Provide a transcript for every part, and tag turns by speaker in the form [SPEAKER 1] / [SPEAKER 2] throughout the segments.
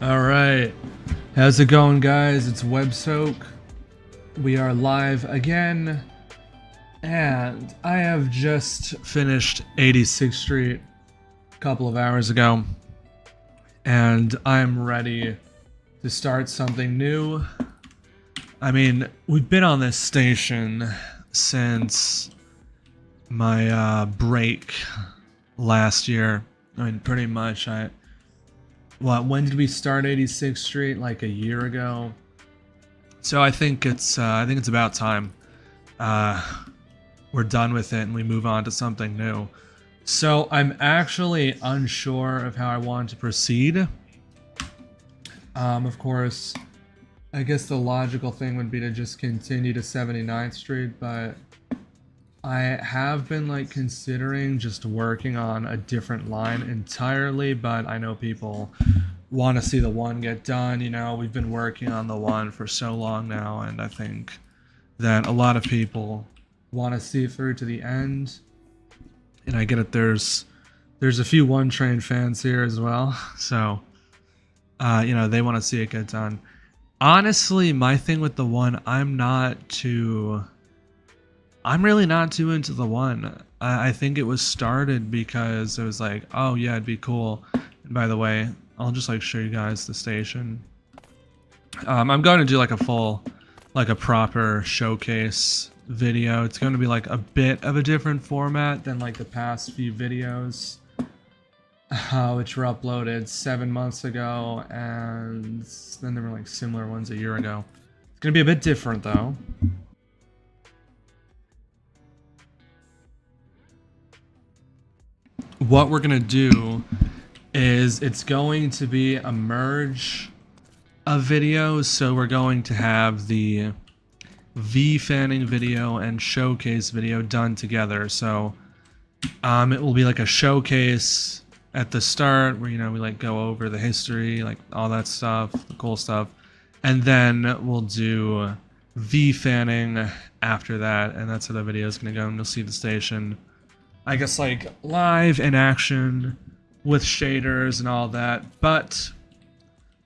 [SPEAKER 1] All right, how's it going, guys? It's WebSoak. We are live again, and I have just finished 86th Street a couple of hours ago, and I'm ready to start something new. I mean, we've been on this station since my break last year. I mean, pretty much. When did we start 86th Street? Like a year ago. So I think it's about time. We're done with it and we move on to something new. So I'm actually unsure of how I want to proceed. Of course, I guess the logical thing would be to just continue to 79th Street, but I have been like considering just working on a different line entirely, but I know people want to see the one get done. You know, we've been working on the one for so long now, and I think that a lot of people want to see it through to the end. And I get it, there's a few One Train fans here as well, so you know, they want to see it get done. Honestly, my thing with the one, I'm really not too into the one. I think it was started because it was like, oh yeah, it'd be cool. And by the way, I'll just like show you guys the station. I'm going to do like a full, like a proper showcase video. It's going to be like a bit of a different format than like the past few videos, which were uploaded 7 months ago, and then there were like similar ones a year ago. It's going to be a bit different though. What we're gonna do is it's going to be a merge of videos. So we're going to have the V fanning video and showcase video done together. So it will be like a showcase at the start where, you know, we like go over the history, like all that stuff, the cool stuff, and then we'll do V fanning after that, and that's how the video is gonna go, and you'll see the station, I guess, like live in action with shaders and all that. But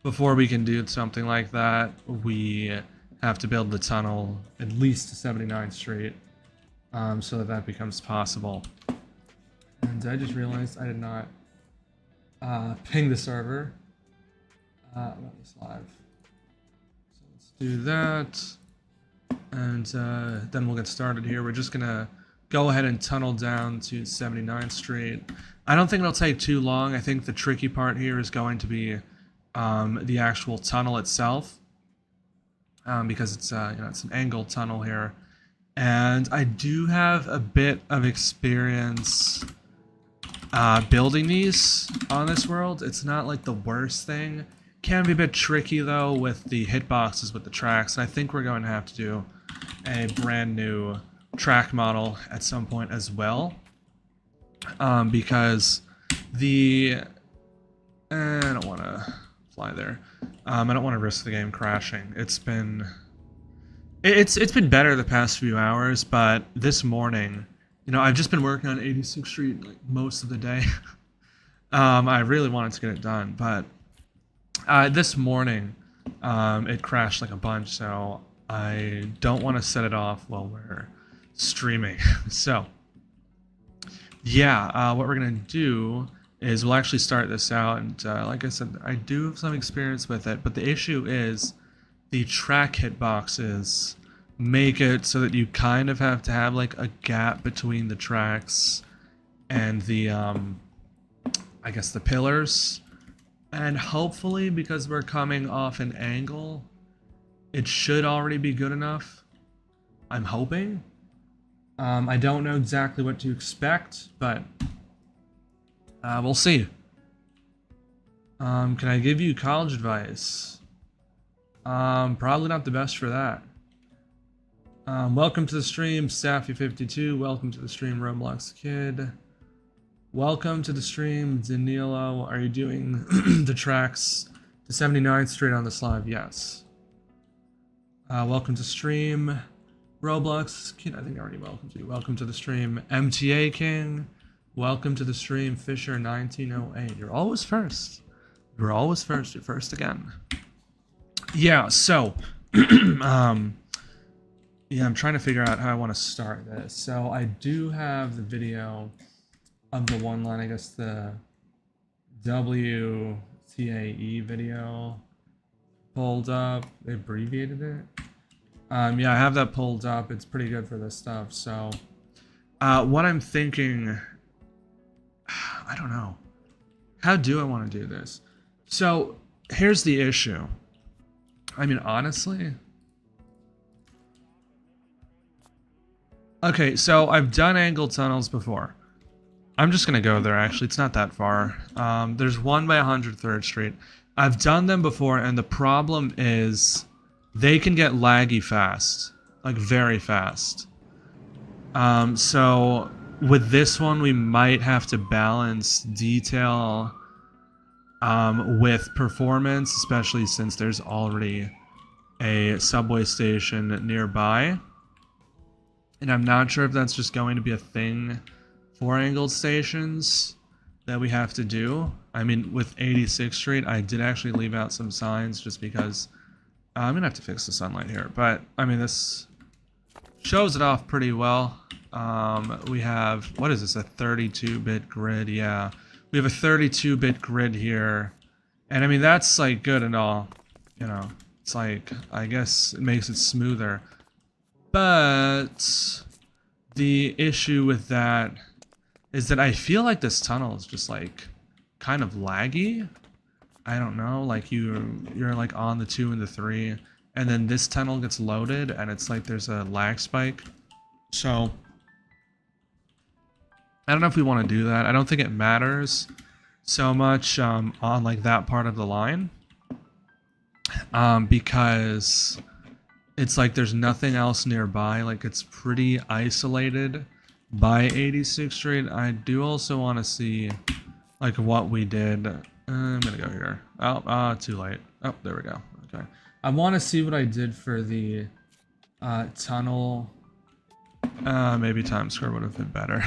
[SPEAKER 1] before we can do something like that, we have to build the tunnel at least to 79th Street, so that becomes possible. And I just realized I did not ping the server about this live. So let's do that, and then we'll get started here. We're just gonna go ahead and tunnel down to 79th Street. I don't think it'll take too long. I think the tricky part here is going to be the actual tunnel itself, because it's you know, it's an angled tunnel here, and I do have a bit of experience building these on this world. It's not like the worst thing. Can be a bit tricky though with the hitboxes with the tracks, and I think we're going to have to do a brand new track model at some point as well, because I don't want to fly there. I don't want to risk the game crashing. It's been better the past few hours, but this morning, you know, I've just been working on 86th Street like most of the day. I really wanted to get it done, but this morning it crashed like a bunch, so I don't want to set it off while we're streaming. So yeah, what we're gonna do is we'll actually start this out, and like I said, I do have some experience with it, but the issue is the track hitboxes make it so that you kind of have to have like a gap between the tracks and the I guess the pillars, and hopefully because we're coming off an angle, it should already be good enough. I'm hoping. I don't know exactly what to expect, but we'll see. Can I give you college advice? Probably not the best for that. Welcome to the stream, Safi52. Welcome to the stream, Roblox Kid. Welcome to the stream, Danilo. Are you doing the tracks to 79th Street on this live? Yes. Welcome to stream, Roblox Kid. I think I already welcomed you. Welcome to the stream, MTA King. Welcome to the stream, Fisher1908. You're always first. You're always first. You're first again. Yeah, so yeah, I'm trying to figure out how I want to start this. So I do have the video of the one line, I guess the WTAE video pulled up. They abbreviated it. Yeah, I have that pulled up. It's pretty good for this stuff. So what I'm thinking, I don't know. How do I want to do this? So here's the issue. I mean, honestly. Okay, so I've done angled tunnels before. I'm just gonna go there, actually. It's not that far. There's one by 103rd Street. I've done them before, and the problem is they can get laggy fast. Like, very fast. So with this one, we might have to balance detail with performance, especially since there's already a subway station nearby. And I'm not sure if that's just going to be a thing for angled stations that we have to do. I mean, with 86th Street, I did actually leave out some signs just because I'm going to have to fix the sunlight here. But, I mean, this shows it off pretty well. We have, what is this, a 32-bit grid? Yeah, we have a 32-bit grid here. And, I mean, that's, like, good and all. You know, it's like, I guess it makes it smoother. But the issue with that is that I feel like this tunnel is just like kind of laggy. I don't know, like you're like on the 2 and the 3, and then this tunnel gets loaded and it's like there's a lag spike. So I don't know if we want to do that. I don't think it matters so much on like that part of the line, because it's like there's nothing else nearby. Like, it's pretty isolated by 86th Street. I do also want to see like what we did. I'm gonna go here. Oh, too late. Oh, there we go. Okay. I want to see what I did for the tunnel. Maybe Times Square would have been better.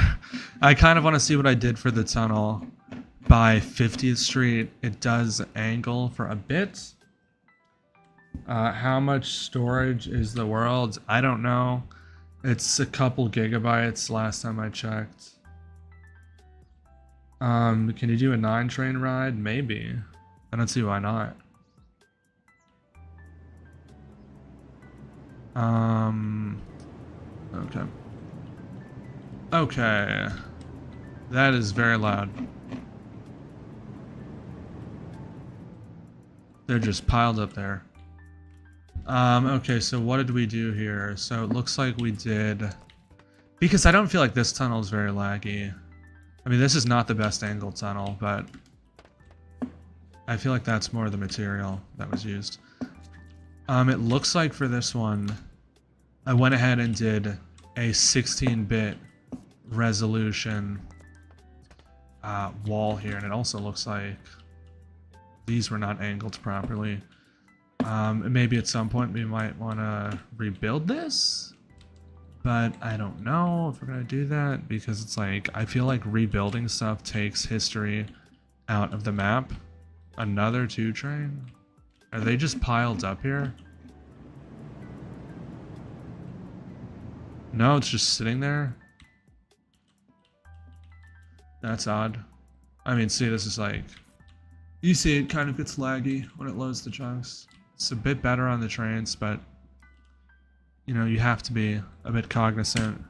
[SPEAKER 1] I kind of want to see what I did for the tunnel by 50th Street. It does angle for a bit. How much storage is the world? I don't know. It's a couple gigabytes last time I checked. Can you do a 9 train ride? Maybe. I don't see why not. Okay. Okay. That is very loud. They're just piled up there. Okay, so what did we do here? So it looks like we did... Because I don't feel like this tunnel is very laggy. I mean, this is not the best angled tunnel, but... I feel like that's more of the material that was used. It looks like for this one, I went ahead and did a 16-bit resolution wall here, and it also looks like these were not angled properly. Maybe at some point we might want to rebuild this, but I don't know if we're going to do that, because it's like, I feel like rebuilding stuff takes history out of the map. Another 2 train? Are they just piled up here? No, it's just sitting there? That's odd. I mean, see, this is like... You see it kind of gets laggy when it loads the chunks. It's a bit better on the trains, but... You know, you have to be a bit cognizant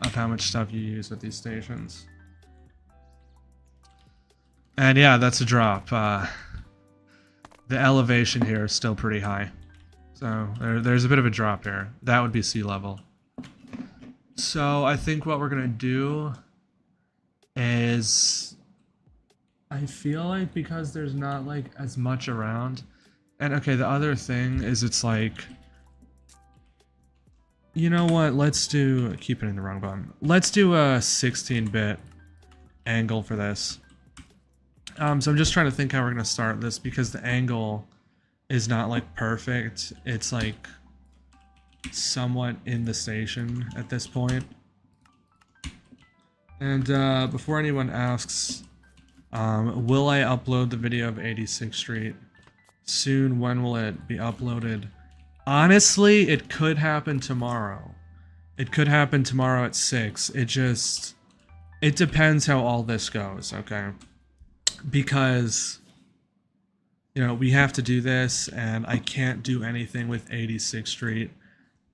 [SPEAKER 1] of how much stuff you use at these stations. And yeah, that's a drop. The elevation here is still pretty high. So there's a bit of a drop here. That would be sea level. So I think what we're gonna do is, I feel like because there's not like as much around, and okay, the other thing is it's like, you know what, let's do, keep it in the wrong button. Let's do a 16-bit angle for this. So I'm just trying to think how we're gonna start this, because the angle is not like perfect. It's like somewhat in the station at this point. And before anyone asks Will I upload the video of 86th Street? Soon. When will it be uploaded? Honestly, it could happen tomorrow. It could happen tomorrow at 6. It depends how all this goes, okay? Because, you know, we have to do this, and I can't do anything with 86th Street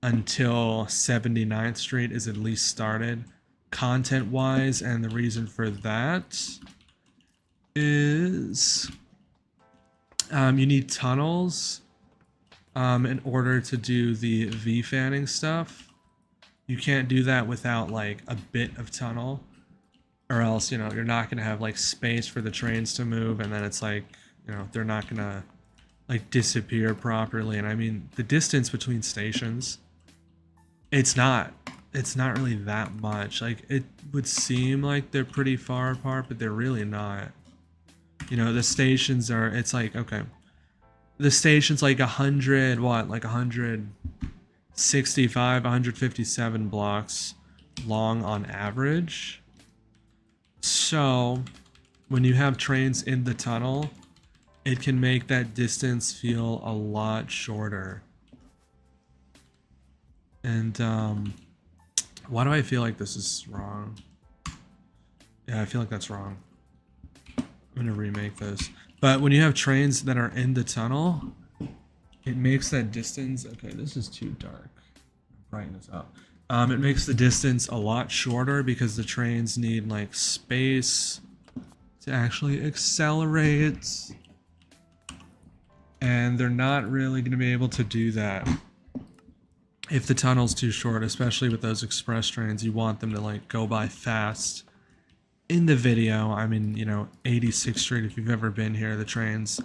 [SPEAKER 1] until 79th Street is at least started, content-wise, and the reason for that is you need tunnels in order to do the V-fanning stuff. You can't do that without, like, a bit of tunnel, or else, you know, you're not going to have, like, space for the trains to move, and then it's like, you know, they're not going to, like, disappear properly. And I mean, the distance between stations, it's not really that much. Like, it would seem like they're pretty far apart, but they're really not. You know, the stations are, it's like, okay, the station's like 100, what, like 165, 157 blocks long on average. So when you have trains in the tunnel, it can make that distance feel a lot shorter. And why do I feel like this is wrong? Yeah, I feel like that's wrong. I'm gonna remake this. But when you have trains that are in the tunnel, it makes that distance, okay, this is too dark. Brighten this up. It makes the distance a lot shorter because the trains need, like, space to actually accelerate. And they're not really going to be able to do that if the tunnel's too short, especially with those express trains. You want them to, like, go by fast. In the video, I mean, you know, 86th Street, if you've ever been here, the trains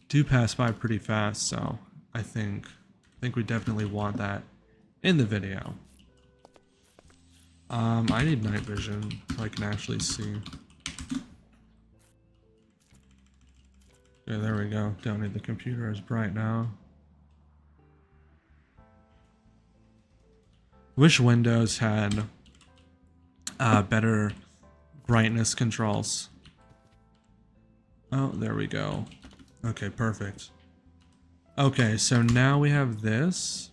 [SPEAKER 1] do pass by pretty fast, so I think we definitely want that in the video. I need night vision so I can actually see. Yeah, there we go. Don't need the computer as bright now. Wish Windows had better brightness controls. Oh, there we go. Okay, perfect. Okay, so now we have this.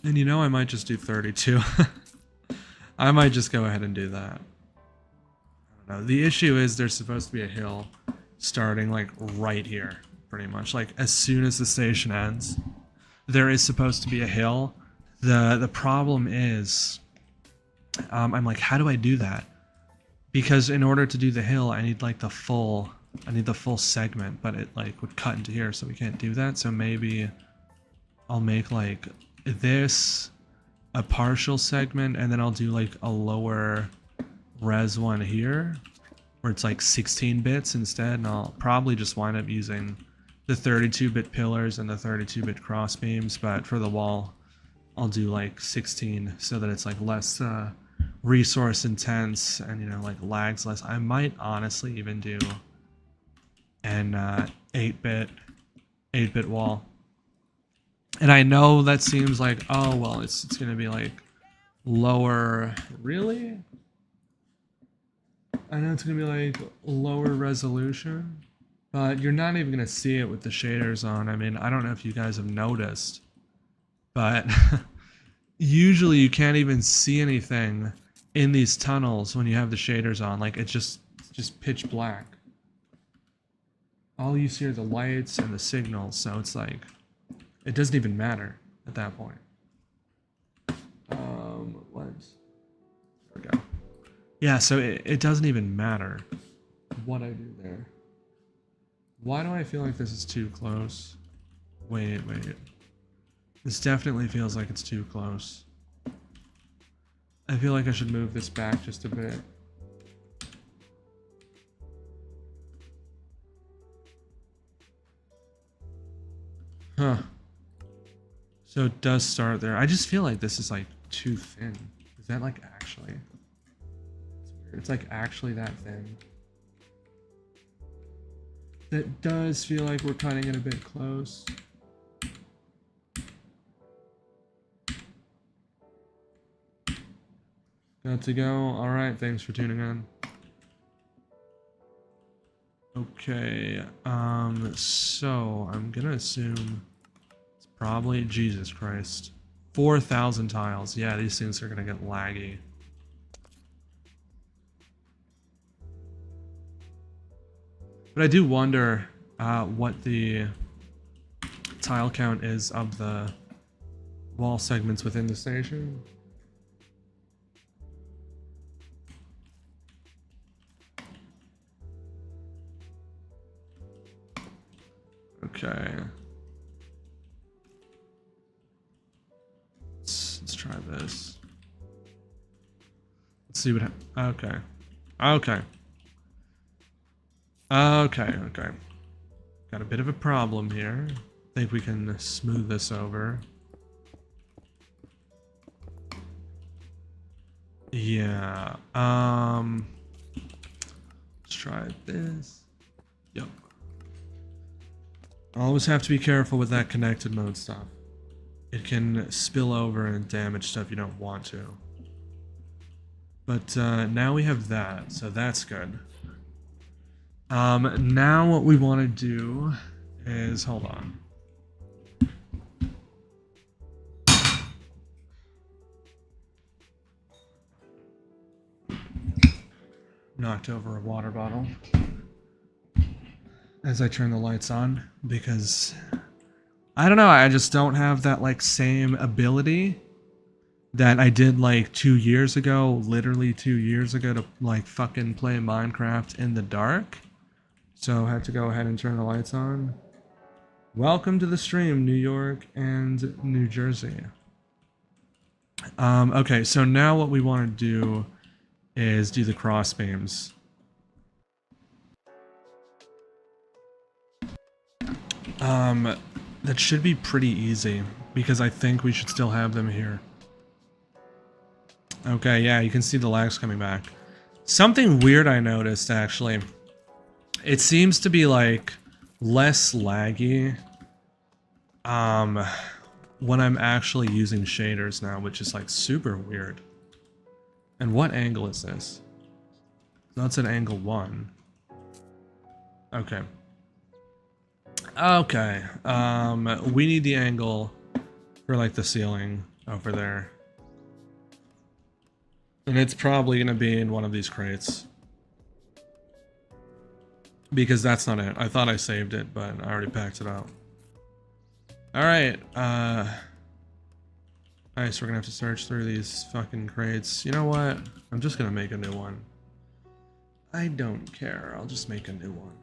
[SPEAKER 1] And you know, I might just do 32. I might just go ahead and do that. I don't know. The issue is there's supposed to be a hill starting, like, right here, pretty much. Like, as soon as the station ends, there is supposed to be a hill. The problem is, I'm like, how do I do that? Because in order to do the hill, I need, like, the full segment, but it, like, would cut into here, so we can't do that. So maybe I'll make, like, this a partial segment, and then I'll do, like, a lower res one here where it's like 16 bits instead, and I'll probably just wind up using the 32-bit pillars and the 32-bit cross beams, but for the wall I'll do like 16 so that it's like less resource intense and, you know, like lags less. I might honestly even do an 8-bit wall. And I know that seems like, oh, well, it's going to be, like, lower. Really? I know it's going to be, like, lower resolution. But you're not even going to see it with the shaders on. I mean, I don't know if you guys have noticed. But usually you can't even see anything in these tunnels when you have the shaders on. Like, it's just pitch black. All you see are the lights and the signals. So it's like, it doesn't even matter at that point. Lens. There we go. Yeah, so it doesn't even matter what I do there. Why do I feel like this is too close? Wait. This definitely feels like it's too close. I feel like I should move this back just a bit. Huh. So it does start there. I just feel like this is, like, too thin. Is that, like, actually? It's weird. It's, like, actually that thin. That does feel like we're cutting it a bit close. Got to go. Alright, thanks for tuning in. Okay, so I'm gonna assume it's probably Jesus Christ. 4,000 tiles. Yeah, these things are gonna get laggy. But I do wonder what the tile count is of the wall segments within the station. Okay. Let's try this. Let's see what okay. Okay. Okay. Got a bit of a problem here. Think we can smooth this over. Yeah. Let's try this. Yep. Always have to be careful with that connected mode stuff. It can spill over and damage stuff you don't want to. But now we have that, so that's good. Now what we want to do is, hold on. Knocked over a water bottle as I turn the lights on because I don't know, I just don't have that like same ability that I did like 2 years ago, literally 2 years ago, to like fucking play Minecraft in the dark. So I had to go ahead and turn the lights on. Welcome to the stream, New York and New Jersey. Okay, so now what we want to do is do the cross beams. That should be pretty easy because I think we should still have them here. Okay, yeah, you can see the lags coming back. Something weird I noticed actually. It seems to be like less laggy when I'm actually using shaders now, which is like super weird. And what angle is this? That's an angle 1. Okay. Okay. We need the angle for like the ceiling over there. And it's probably gonna be in one of these crates. Because that's not it. I thought I saved it, but I already packed it out. Alright, nice, we're gonna have to search through these fucking crates. You know what? I'm just gonna make a new one. I don't care, I'll just make a new one.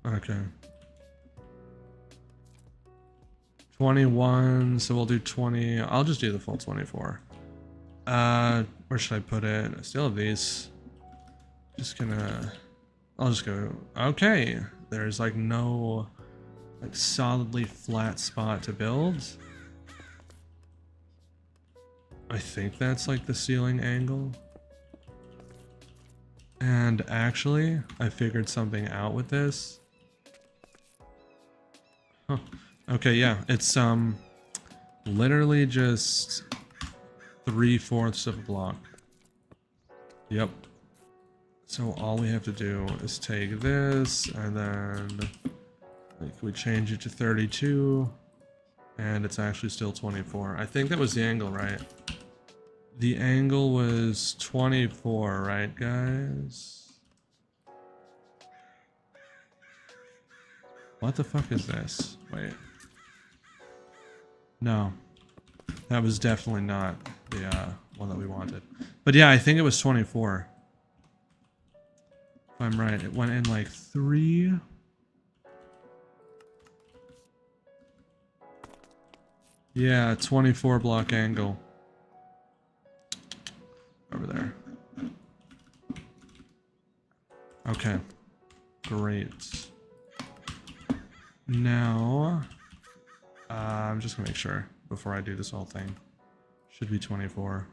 [SPEAKER 1] Okay. 21, so we'll do 20. I'll just do the full 24. Where should I put it? I still have these. I'll just go, okay. There's like no like solidly flat spot to build. I think that's like the ceiling angle. And actually, I figured something out with this. Huh. Okay, yeah, it's literally just 3/4 of a block. Yep. So all we have to do is take this and then like we change it to 32 and it's actually still 24. I think that was the angle, right? The angle was 24, right, guys? What the fuck is this? Wait. No. That was definitely not the one that we wanted. But yeah, I think it was 24. If I'm right, it went in like 3. Yeah, 24 block angle. Over there. Okay. Great. Now, I'm just gonna make sure before I do this whole thing. Should be 24.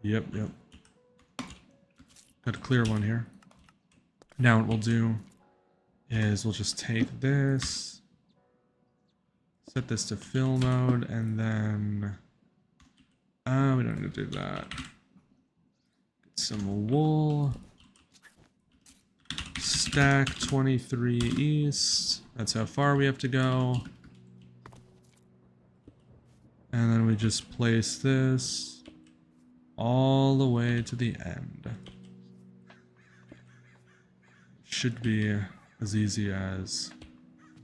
[SPEAKER 1] Yep. Got a clear one here. Now what we'll do is we'll just take this, set this to fill mode, and then We don't need to do that. Get some wool. Stack 23 east. That's how far we have to go. And then we just place this all the way to the end. Should be as easy as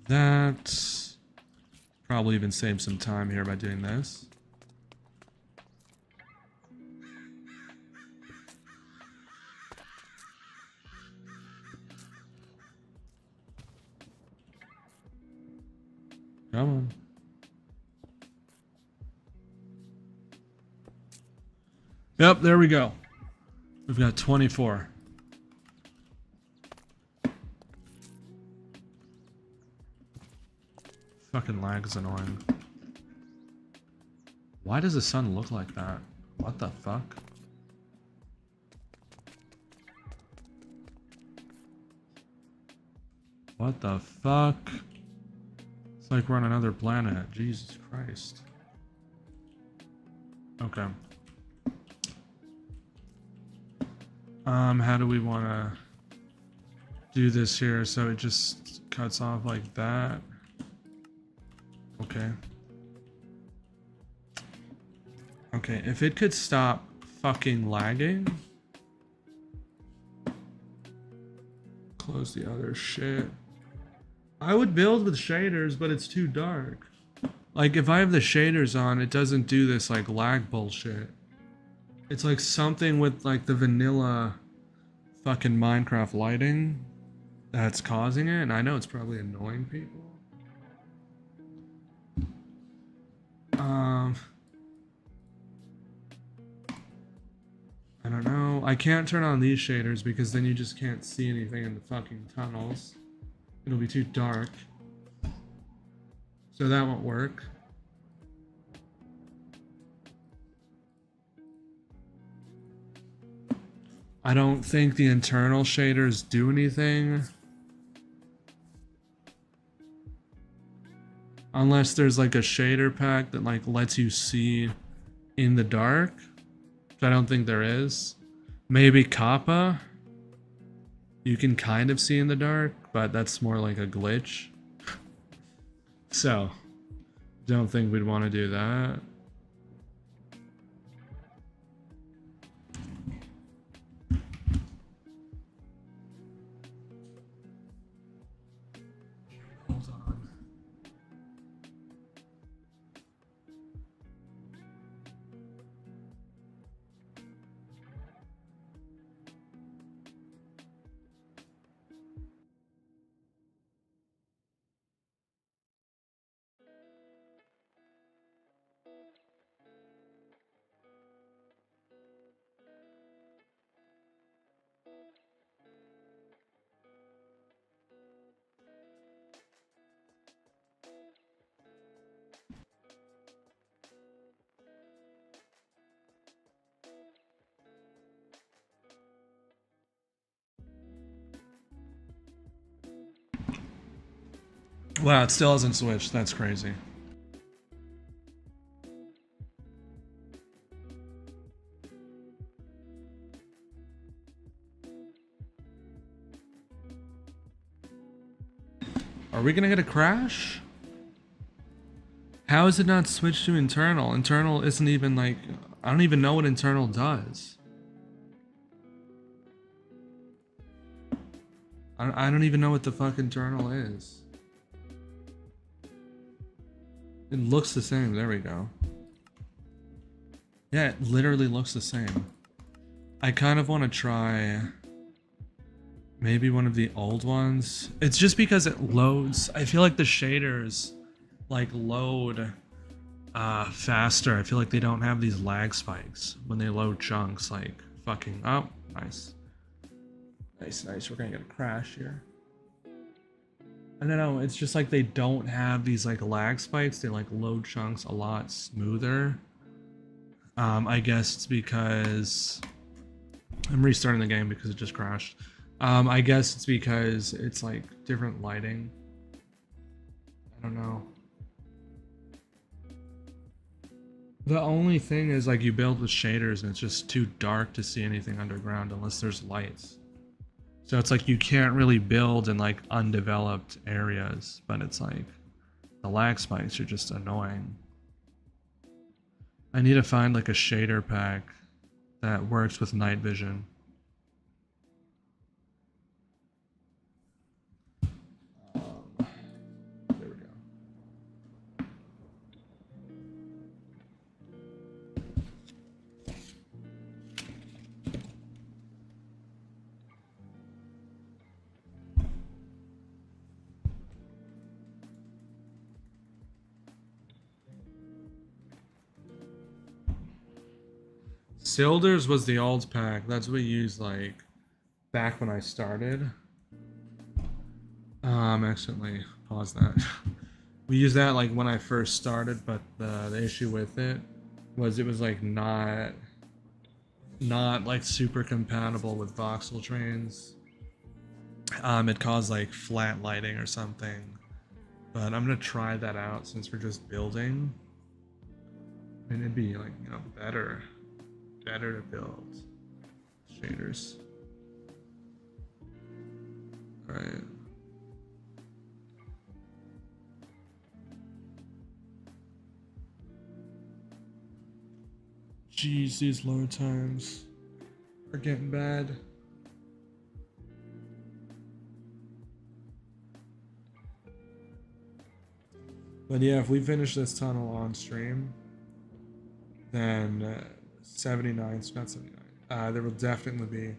[SPEAKER 1] that. Probably even save some time here by doing this. Come on. Yep, there we go. We've got 24. Fucking lag is annoying. Why does the sun look like that? What the fuck? What the fuck? It's like we're on another planet. Jesus Christ. Okay. How do we want to do this here so it just cuts off like that? Okay. Okay, if it could stop fucking lagging. Close the other shit. I would build with shaders, but it's too dark. Like, if I have the shaders on, it doesn't do this, like, lag bullshit. It's like something with, like, the vanilla fucking Minecraft lighting that's causing it, and I know it's probably annoying people. I don't know. I can't turn on these shaders because then you just can't see anything in the fucking tunnels. It'll be too dark. So that won't work. I don't think the internal shaders do anything. Unless there's like a shader pack that like lets you see in the dark. Which I don't think there is. Maybe Kappa. You can kind of see in the dark, but that's more like a glitch. So, don't think we'd want to do that. Hold on. Wow, it still hasn't switched. That's crazy. Are we gonna get a crash? How is it not switched to internal? Internal isn't even like... I don't even know what internal does. I don't even know what the fuck internal is. It looks the same. There we go. Yeah, it literally looks the same. I kind of want to try maybe one of the old ones. It's just because it loads. I feel like the shaders like load faster. I feel like they don't have these lag spikes when they load chunks. Like fucking... Oh, nice. Nice, nice. We're gonna get a crash here. I don't know, it's just like they don't have these like lag spikes. They like load chunks a lot smoother. I guess it's because I'm restarting the game because it just crashed. I guess it's because it's like different lighting. I don't know. The only thing is, like, you build with shaders and it's just too dark to see anything underground unless there's lights. So it's like you can't really build in like undeveloped areas, but it's like the lag spikes are just annoying. I need to find like a shader pack that works with night vision. There we go. Silders was the old pack. That's what we used like back when I started. Accidentally pause that. We used that like when I first started, but the issue with it was like not like super compatible with voxel trains. It caused like flat lighting or something. But I'm gonna try that out since we're just building. I mean, it'd be like, you know, better to build shaders. All right. Jeez, these load times are getting bad. But yeah, if we finish this tunnel on stream, then 79, not 79, there will definitely be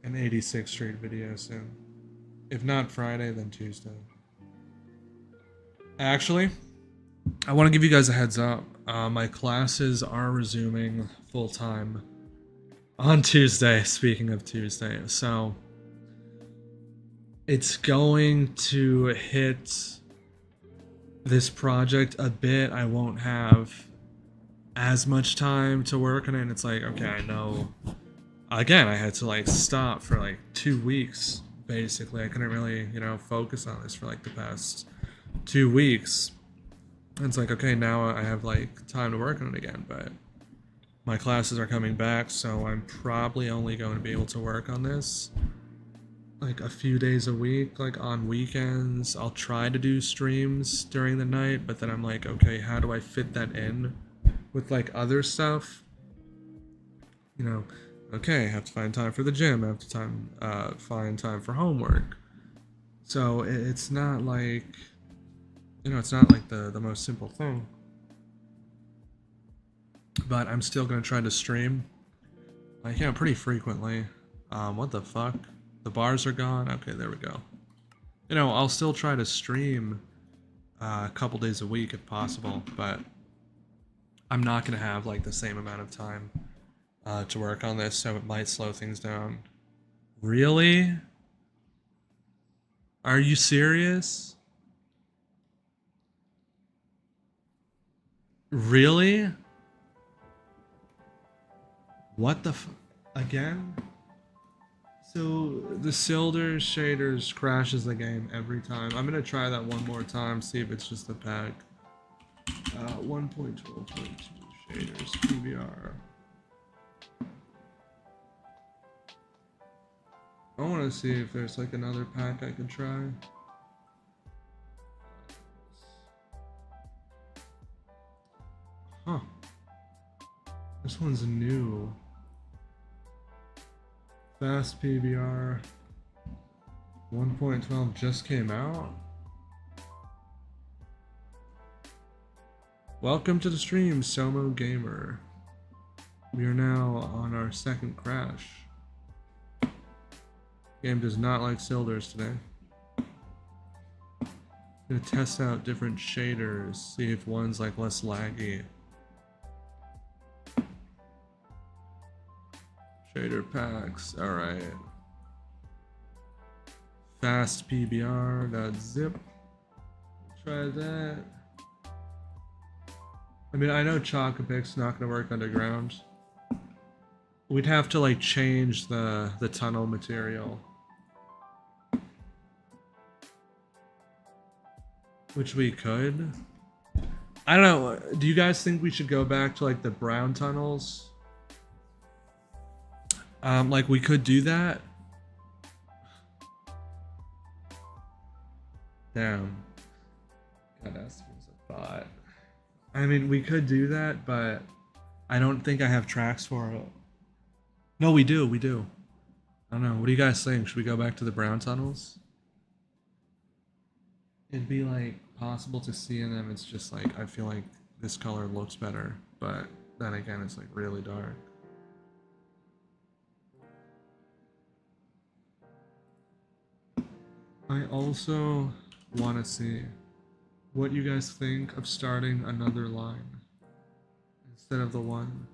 [SPEAKER 1] an 86th Street video soon. If not Friday, then Tuesday. Actually, I want to give you guys a heads up. My classes are resuming full time on Tuesday, speaking of Tuesday. So it's going to hit this project a bit. I won't have as much time to work on it, and it's like, okay, I know. Again, I had to like stop for like 2 weeks, basically. I couldn't really, you know, focus on this for like the past 2 weeks. And it's like, okay, now I have like time to work on it again, but my classes are coming back, so I'm probably only going to be able to work on this like a few days a week, like on weekends. I'll try to do streams during the night, but then I'm like, okay, how do I fit that in with like other stuff? You know, okay, I have to find time for the gym, I have to find time for homework. So it's not like, you know, it's not like the most simple thing. But I'm still gonna try to stream, like, yeah, pretty frequently. What the fuck? The bars are gone? Okay, there we go. You know, I'll still try to stream a couple days a week if possible, but I'm not gonna have like the same amount of time to work on this, so it might slow things down. Really? Are you serious? Really? What the again? So the Silders shaders crashes the game every time. I'm gonna try that one more time, see if it's just a pack. 1.12.2 shaders, PBR. I want to see if there's like another pack I could try. Huh. This one's new. Fast PBR 1.12 just came out. Welcome to the stream, Somo Gamer. We are now on our second crash. Game does not like Silders today. Gonna test out different shaders, see if one's like less laggy. Shader packs, alright. Fast PBR.zip. Try that. I mean, I know Chocopic's not gonna work underground. We'd have to like change the tunnel material. Which we could. I don't know. Do you guys think we should go back to like the brown tunnels? Like we could do that. Damn. God, that's a thought. I mean, we could do that, but I don't think I have tracks for it. No, we do. We do. I don't know. What do you guys think? Should we go back to the brown tunnels? It'd be like possible to see in them. It's just like I feel like this color looks better, but then again, it's like really dark. I also want to see what you guys think of starting another line instead of the one.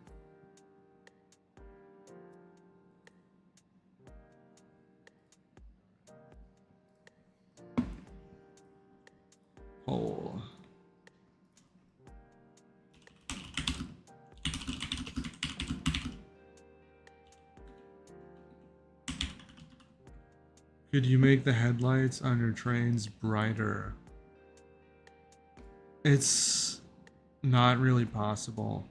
[SPEAKER 1] Poll. Could you make the headlights on your trains brighter? It's not really possible.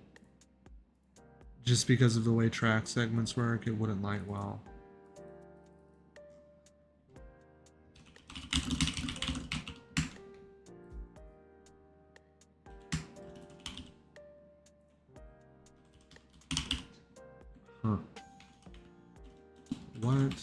[SPEAKER 1] Just because of the way track segments work, it wouldn't light well. Huh. What?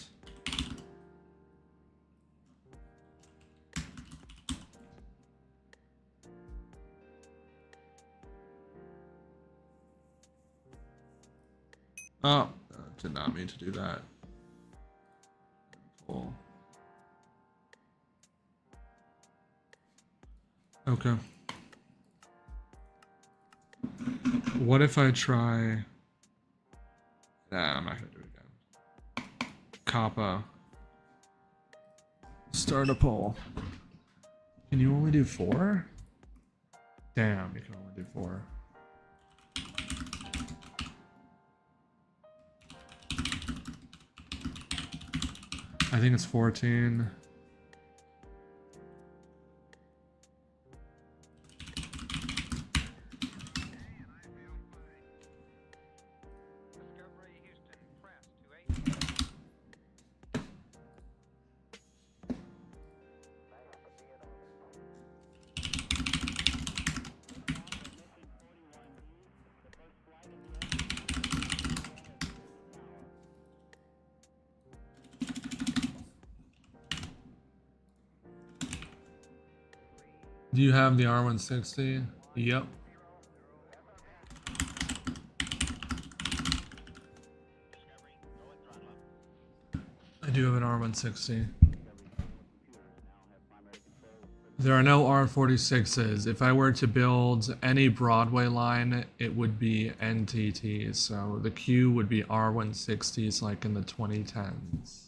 [SPEAKER 1] Oh, did not mean to do that. Cool. Okay. What if I try... Nah, I'm not gonna do it again. Kappa. Start a poll. Can you only do 4? Damn, you can only do 4. I think it's 14. Do you have the R160? Yep. I do have an R160. There are no R46s. If I were to build any Broadway line, it would be NTTs. So the Q would be R160s like in the 2010s.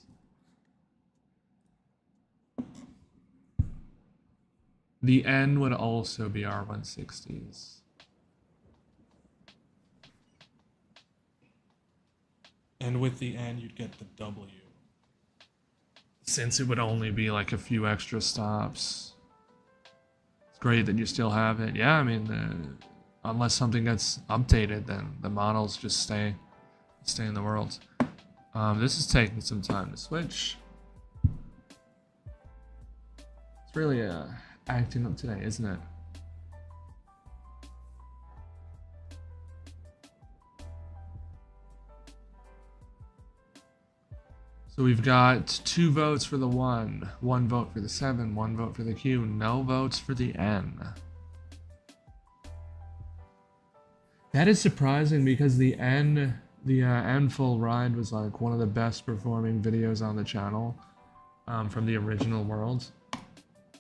[SPEAKER 1] The N would also be R160s. And with the N, you'd get the W. Since it would only be like a few extra stops. It's great that you still have it. Yeah, I mean, unless something gets updated, then the models just stay in the world. This is taking some time to switch. It's really acting up today, isn't it? So we've got 2 votes for the 1, 1 vote for the 7, 1 vote for the Q, no votes for the N. That is surprising because the N full ride was like one of the best performing videos on the channel from the original world.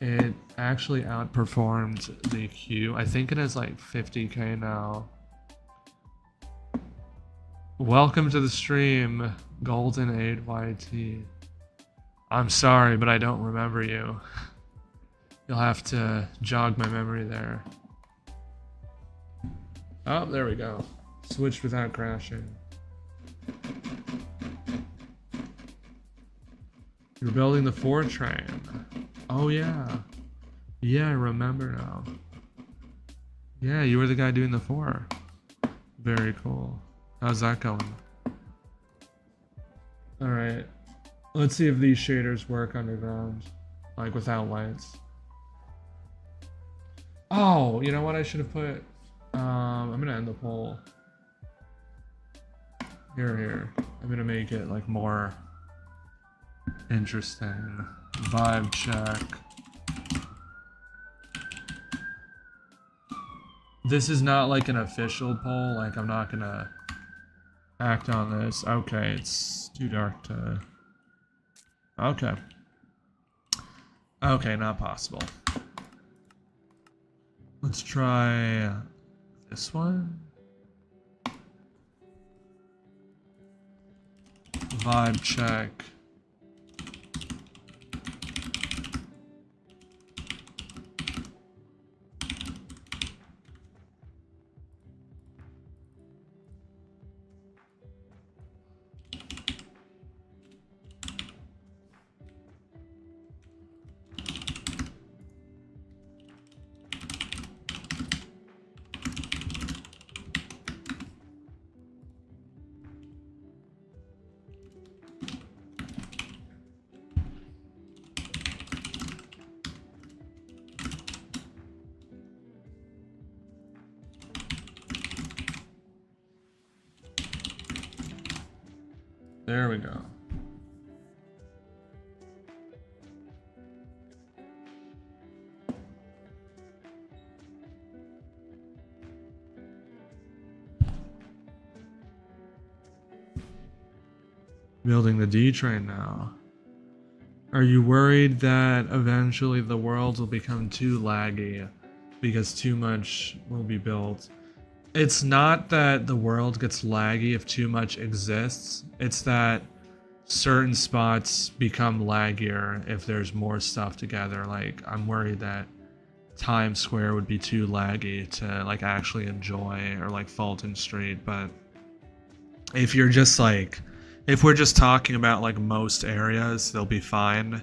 [SPEAKER 1] It actually outperformed the Q. I think it has like 50k now. Welcome to the stream, Golden 8YT. I'm sorry, but I don't remember you. You'll have to jog my memory there. Oh, there we go. Switched without crashing. You're building the 4 train. Oh yeah. Yeah, I remember now. Yeah, you were the guy doing the 4. Very cool. How's that going? Alright. Let's see if these shaders work underground. Like without lights. Oh, you know what I should have put? I'm gonna end the poll. Here. I'm gonna make it like more interesting. Vibe check. This is not like an official poll, like I'm not gonna act on this. Okay, it's too dark to... Okay. Okay, not possible. Let's try this one. Vibe check. There we go. Building the D train now. Are you worried that eventually the world will become too laggy because too much will be built? It's not that the world gets laggy if too much exists. It's that certain spots become laggier if there's more stuff together. Like, I'm worried that Times Square would be too laggy to like actually enjoy, or like Fulton Street. But if you're just like, if we're just talking about like most areas, they'll be fine.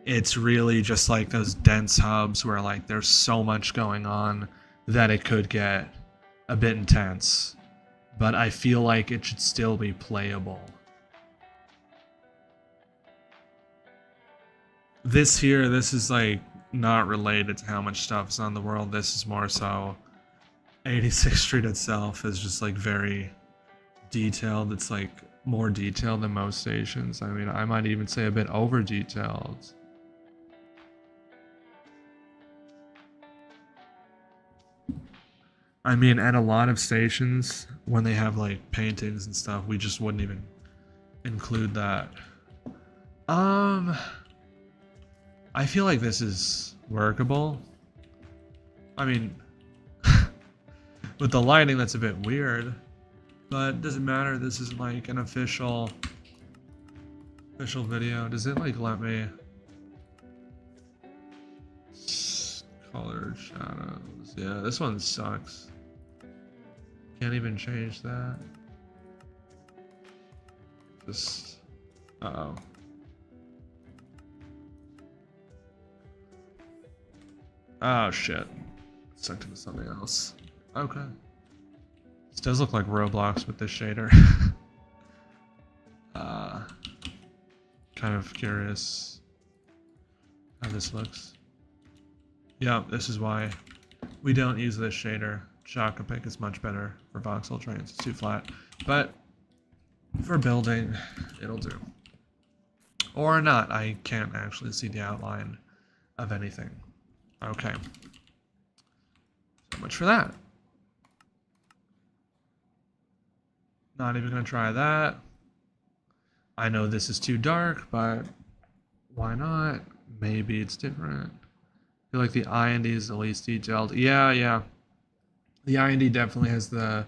[SPEAKER 1] It's really just like those dense hubs where like there's so much going on that it could get a bit intense, but I feel like it should still be playable. This is like not related to how much stuff's on the world. This is more so 86th Street itself is just like very detailed. It's like more detailed than most stations. I mean, I might even say a bit over detailed. I mean, at a lot of stations, when they have like paintings and stuff, we just wouldn't even include that. I feel like this is workable. I mean, with the lighting, that's a bit weird, but it doesn't matter. This isn't like an official video. Does it like let me color shadows? Yeah, this one sucks. Can't even change that. Just, uh-oh. Oh shit. Sucked into something else. Okay. This does look like Roblox with this shader. Kind of curious how this looks. Yeah, this is why we don't use this shader. Chocopic is much better for voxel trains. It's too flat. But for building, it'll do. Or not. I can't actually see the outline of anything. Okay. So much for that. Not even gonna try that. I know this is too dark, but why not? Maybe it's different. I feel like the IND is the least detailed. Yeah. The IND definitely has the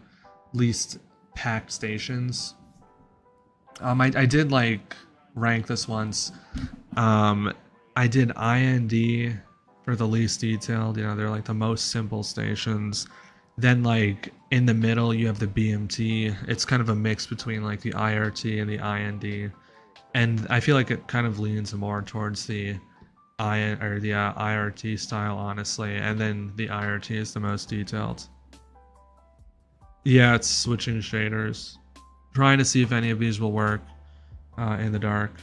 [SPEAKER 1] least packed stations. I did like rank this once. I did IND for the least detailed. You know, they're like the most simple stations. Then like in the middle you have the BMT. It's kind of a mix between like the IRT and the IND. And I feel like it kind of leans more towards the IRT style, honestly. And then the IRT is the most detailed. Yeah, it's switching shaders. Trying to see if any of these will work in the dark.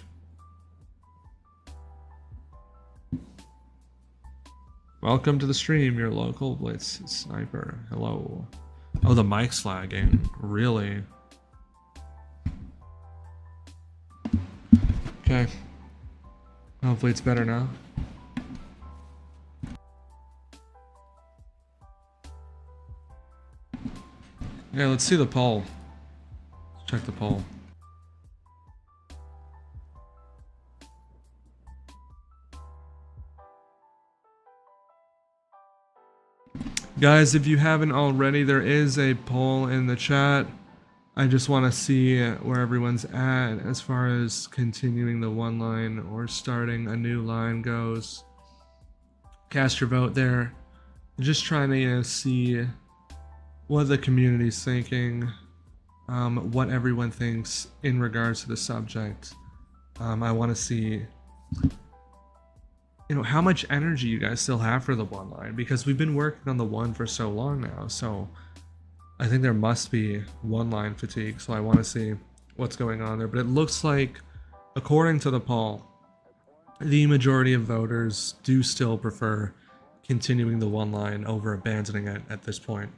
[SPEAKER 1] Welcome to the stream, your local Blitz sniper. Hello. Oh, the mic's lagging. Really? Okay. Hopefully it's better now. Yeah, let's see the poll. Let's check the poll. Guys, if you haven't already, there is a poll in the chat. I just want to see where everyone's at as far as continuing the one line or starting a new line goes. Cast your vote there. Just trying to see what the community's thinking, what everyone thinks in regards to the subject. I want to see, you know, how much energy you guys still have for the one line, because we've been working on the one for so long now. So I think there must be one line fatigue. So I want to see what's going on there. But it looks like, according to the poll, the majority of voters do still prefer continuing the one line over abandoning it at this point,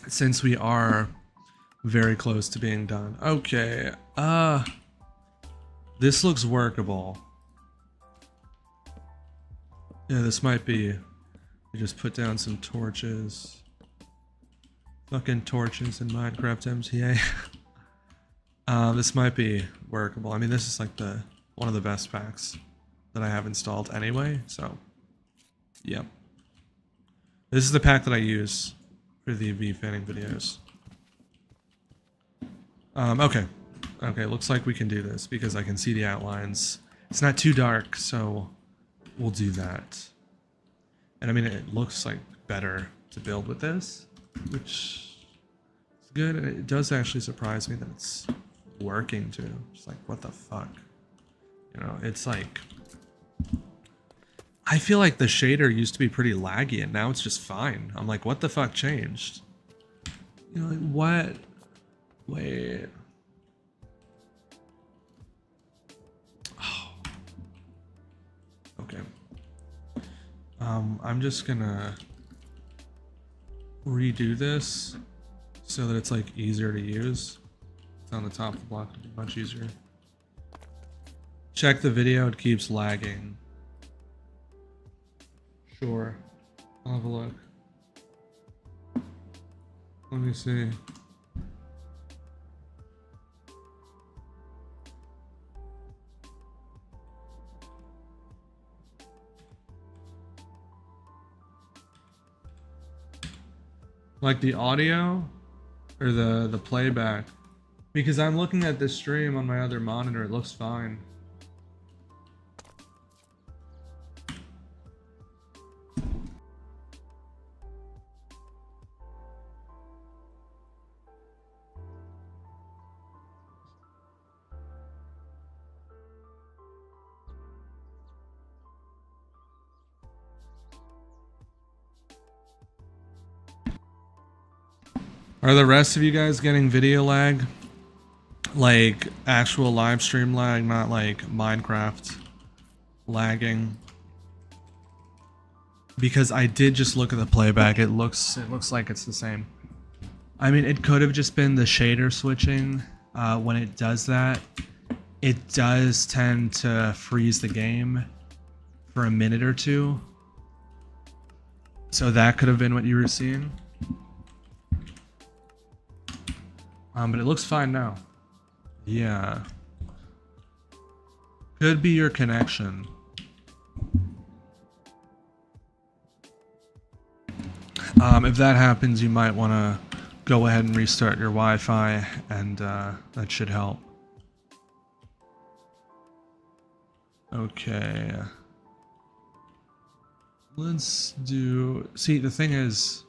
[SPEAKER 1] since we are very close to being done. Okay, this looks workable. Yeah, this might be, we just put down some torches. Fucking torches in Minecraft MTA. This might be workable. I mean, this is like one of the best packs that I have installed anyway, so yep. This is the pack that I use for the V fanning videos. Okay, looks like we can do this because I can see the outlines. It's not too dark, so we'll do that. And I mean, it looks like better to build with this, which is good. And it does actually surprise me that it's working too. It's like, what the fuck? You know, it's like, I feel like the shader used to be pretty laggy and now it's just fine. I'm like, what the fuck changed? You know, like, what? Wait. Oh. Okay. I'm just gonna redo this so that it's like easier to use. It's on the top of the block, it'll be much easier. Check the video, it keeps lagging. Sure, I'll have a look. Let me see. Like the audio or the playback? Because I'm looking at this stream on my other monitor, it looks fine. Are the rest of you guys getting video lag? Like actual live stream lag, not like Minecraft lagging? Because I did just look at the playback, it looks like it's the same. I mean, it could have just been the shader switching. When it does that, it does tend to freeze the game for a minute or two. So that could have been what you were seeing. But it looks fine now. Yeah. Could be your connection. If that happens, you might want to go ahead and restart your Wi-Fi, and that should help. Okay. Let's do... See, the thing is,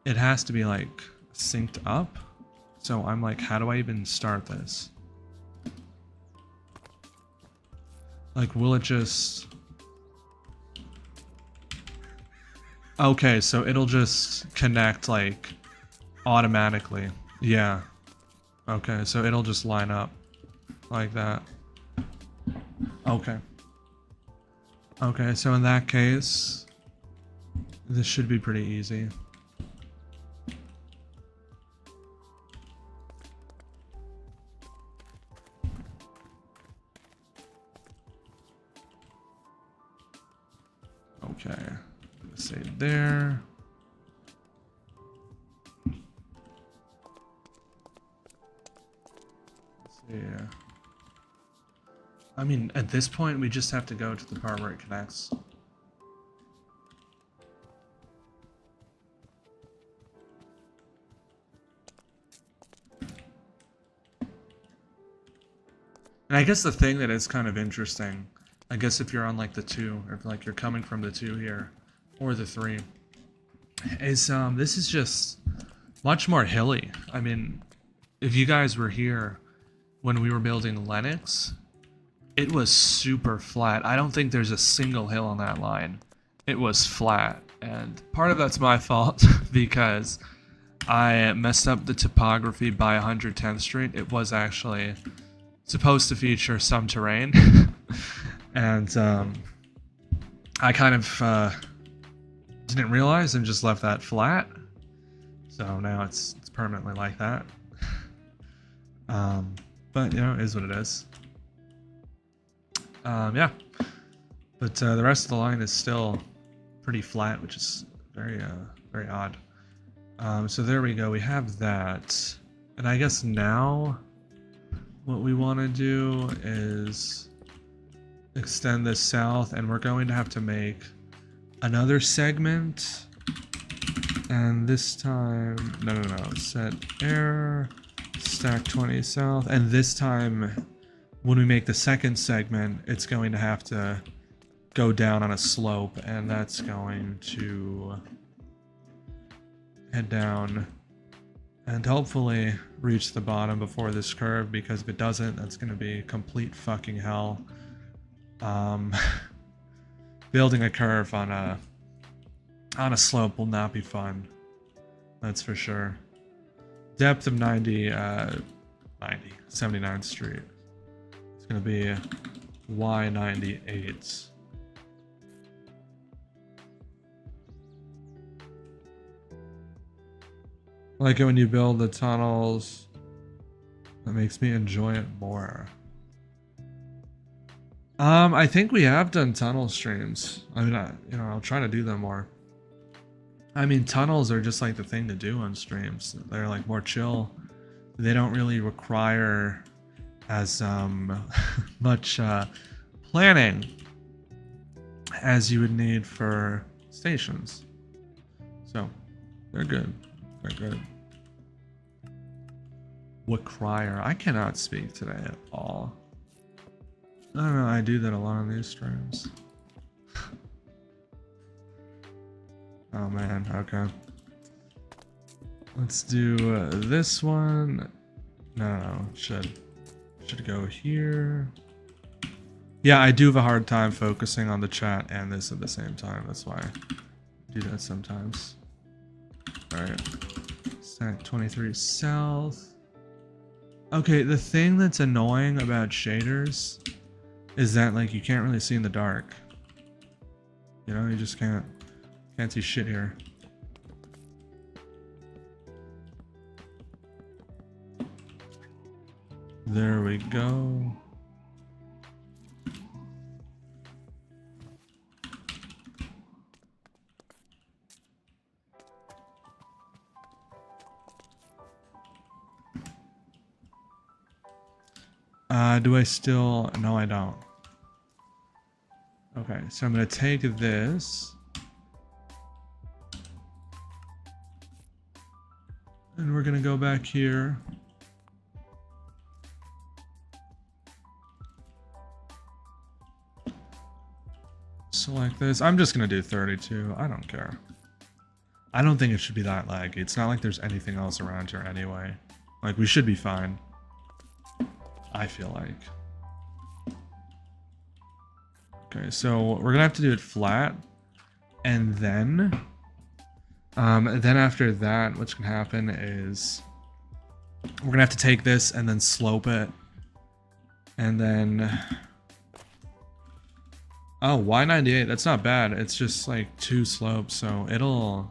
[SPEAKER 1] it has to be like synced up. So I'm like, how do I even start this? Like, will it just... Okay, so it'll just connect like automatically. Yeah. Okay, so it'll just line up like that. Okay. Okay, so in that case, this should be pretty easy. Okay, say there. Yeah. I mean, at this point, we just have to go to the part where it connects. And I guess the thing that is kind of interesting, I guess if you're on like the 2, or if like you're coming from the 2 here, or the 3, is this is just much more hilly. I mean, if you guys were here when we were building Lennox, it was super flat. I don't think there's a single hill on that line. It was flat, and part of that's my fault because I messed up the topography by 110th Street. It was actually supposed to feature some terrain, and I kind of didn't realize and just left that flat. So now it's permanently like that. But you know, it is what it is. Yeah, but the rest of the line is still pretty flat, which is very odd. So there we go. We have that, and I guess now what we want to do is extend this south, and we're going to have to make another segment. And this time, no, set air, stack 20 south, and this time, when we make the second segment, it's going to have to go down on a slope, and that's going to head down and hopefully reach the bottom before this curve, because if it doesn't, that's going to be complete fucking hell. Building a curve on a slope will not be fun. That's for sure. Depth of 79th Street. It's going to be Y98. I like it when you build the tunnels. That makes me enjoy it more. I think we have done tunnel streams. I mean, I'll try to do them more. I mean, tunnels are just like the thing to do on streams. They're like more chill. They don't really require as much planning as you would need for stations. So, they're good. They're good. What crier? I cannot speak today at all. I don't know, I do that a lot on these streams. Oh man, okay. Let's do this one. No, should go here. Yeah, I do have a hard time focusing on the chat and this at the same time. That's why I do that sometimes. Alright. Stack 23 south. Okay, the thing that's annoying about shaders is that like you can't really see in the dark. You know, you just can't see shit here. There we go. Do I still? No, I don't. Okay, so I'm gonna take this. And we're gonna go back here. Select this. I'm just gonna do 32. I don't care. I don't think it should be that laggy. It's not like there's anything else around here anyway. Like, we should be fine. I feel like. Okay, so we're gonna have to do it flat. And then Then after that, what's gonna happen is we're gonna have to take this and then slope it. And then... Oh, Y98, that's not bad. It's just like 2 slopes, so it'll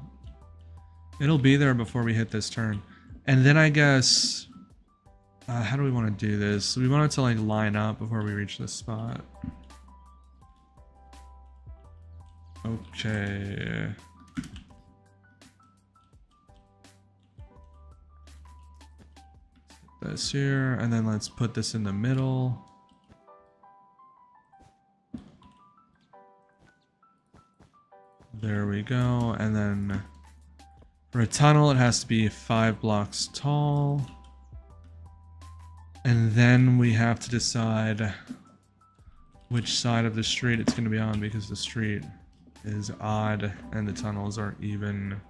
[SPEAKER 1] be there before we hit this turn. And then I guess... how do we want to do this? We want it to like line up before we reach this spot. Okay. This here, and then let's put this in the middle. There we go, and then for a tunnel it has to be 5 blocks tall. And then we have to decide which side of the street it's going to be on, because the street is odd and the tunnels are even.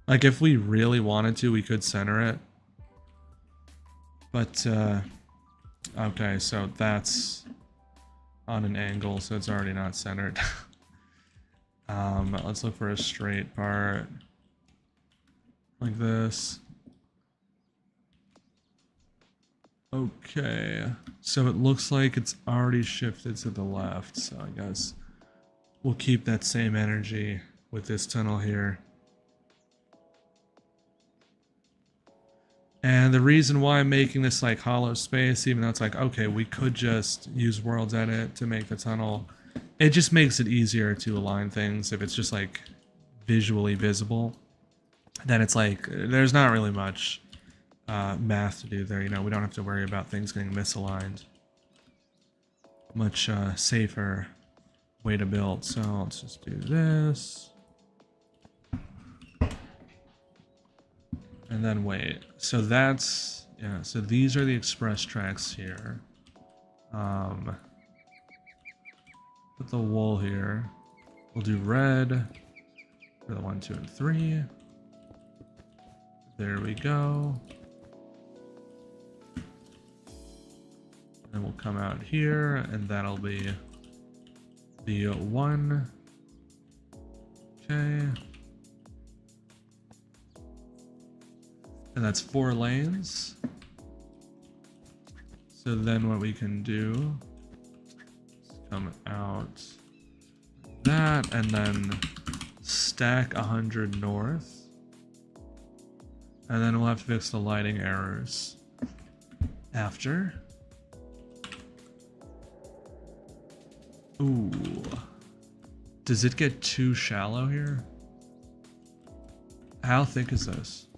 [SPEAKER 1] Like, if we really wanted to, we could center it. But, okay, so that's on an angle, so it's already not centered. Let's look for a straight part. Like this. Okay, so it looks like it's already shifted to the left, so I guess we'll keep that same energy with this tunnel here. And the reason why I'm making this like hollow space, even though it's like, okay, we could just use Worlds Edit to make the tunnel, it just makes it easier to align things if it's just like visually visible. Then it's like, there's not really much math to do there, you know, we don't have to worry about things getting misaligned. Much safer way to build. So let's just do this. And then wait, so that's, yeah, so these are the express tracks here. Put the wool here. We'll do red for the 1, 2, and 3. There we go. And we'll come out here, and that'll be the 1. Okay. And that's 4 lanes. So then what we can do is come out that, and then stack 100 north. And then we'll have to fix the lighting errors after. Ooh. Does it get too shallow here? How thick is this?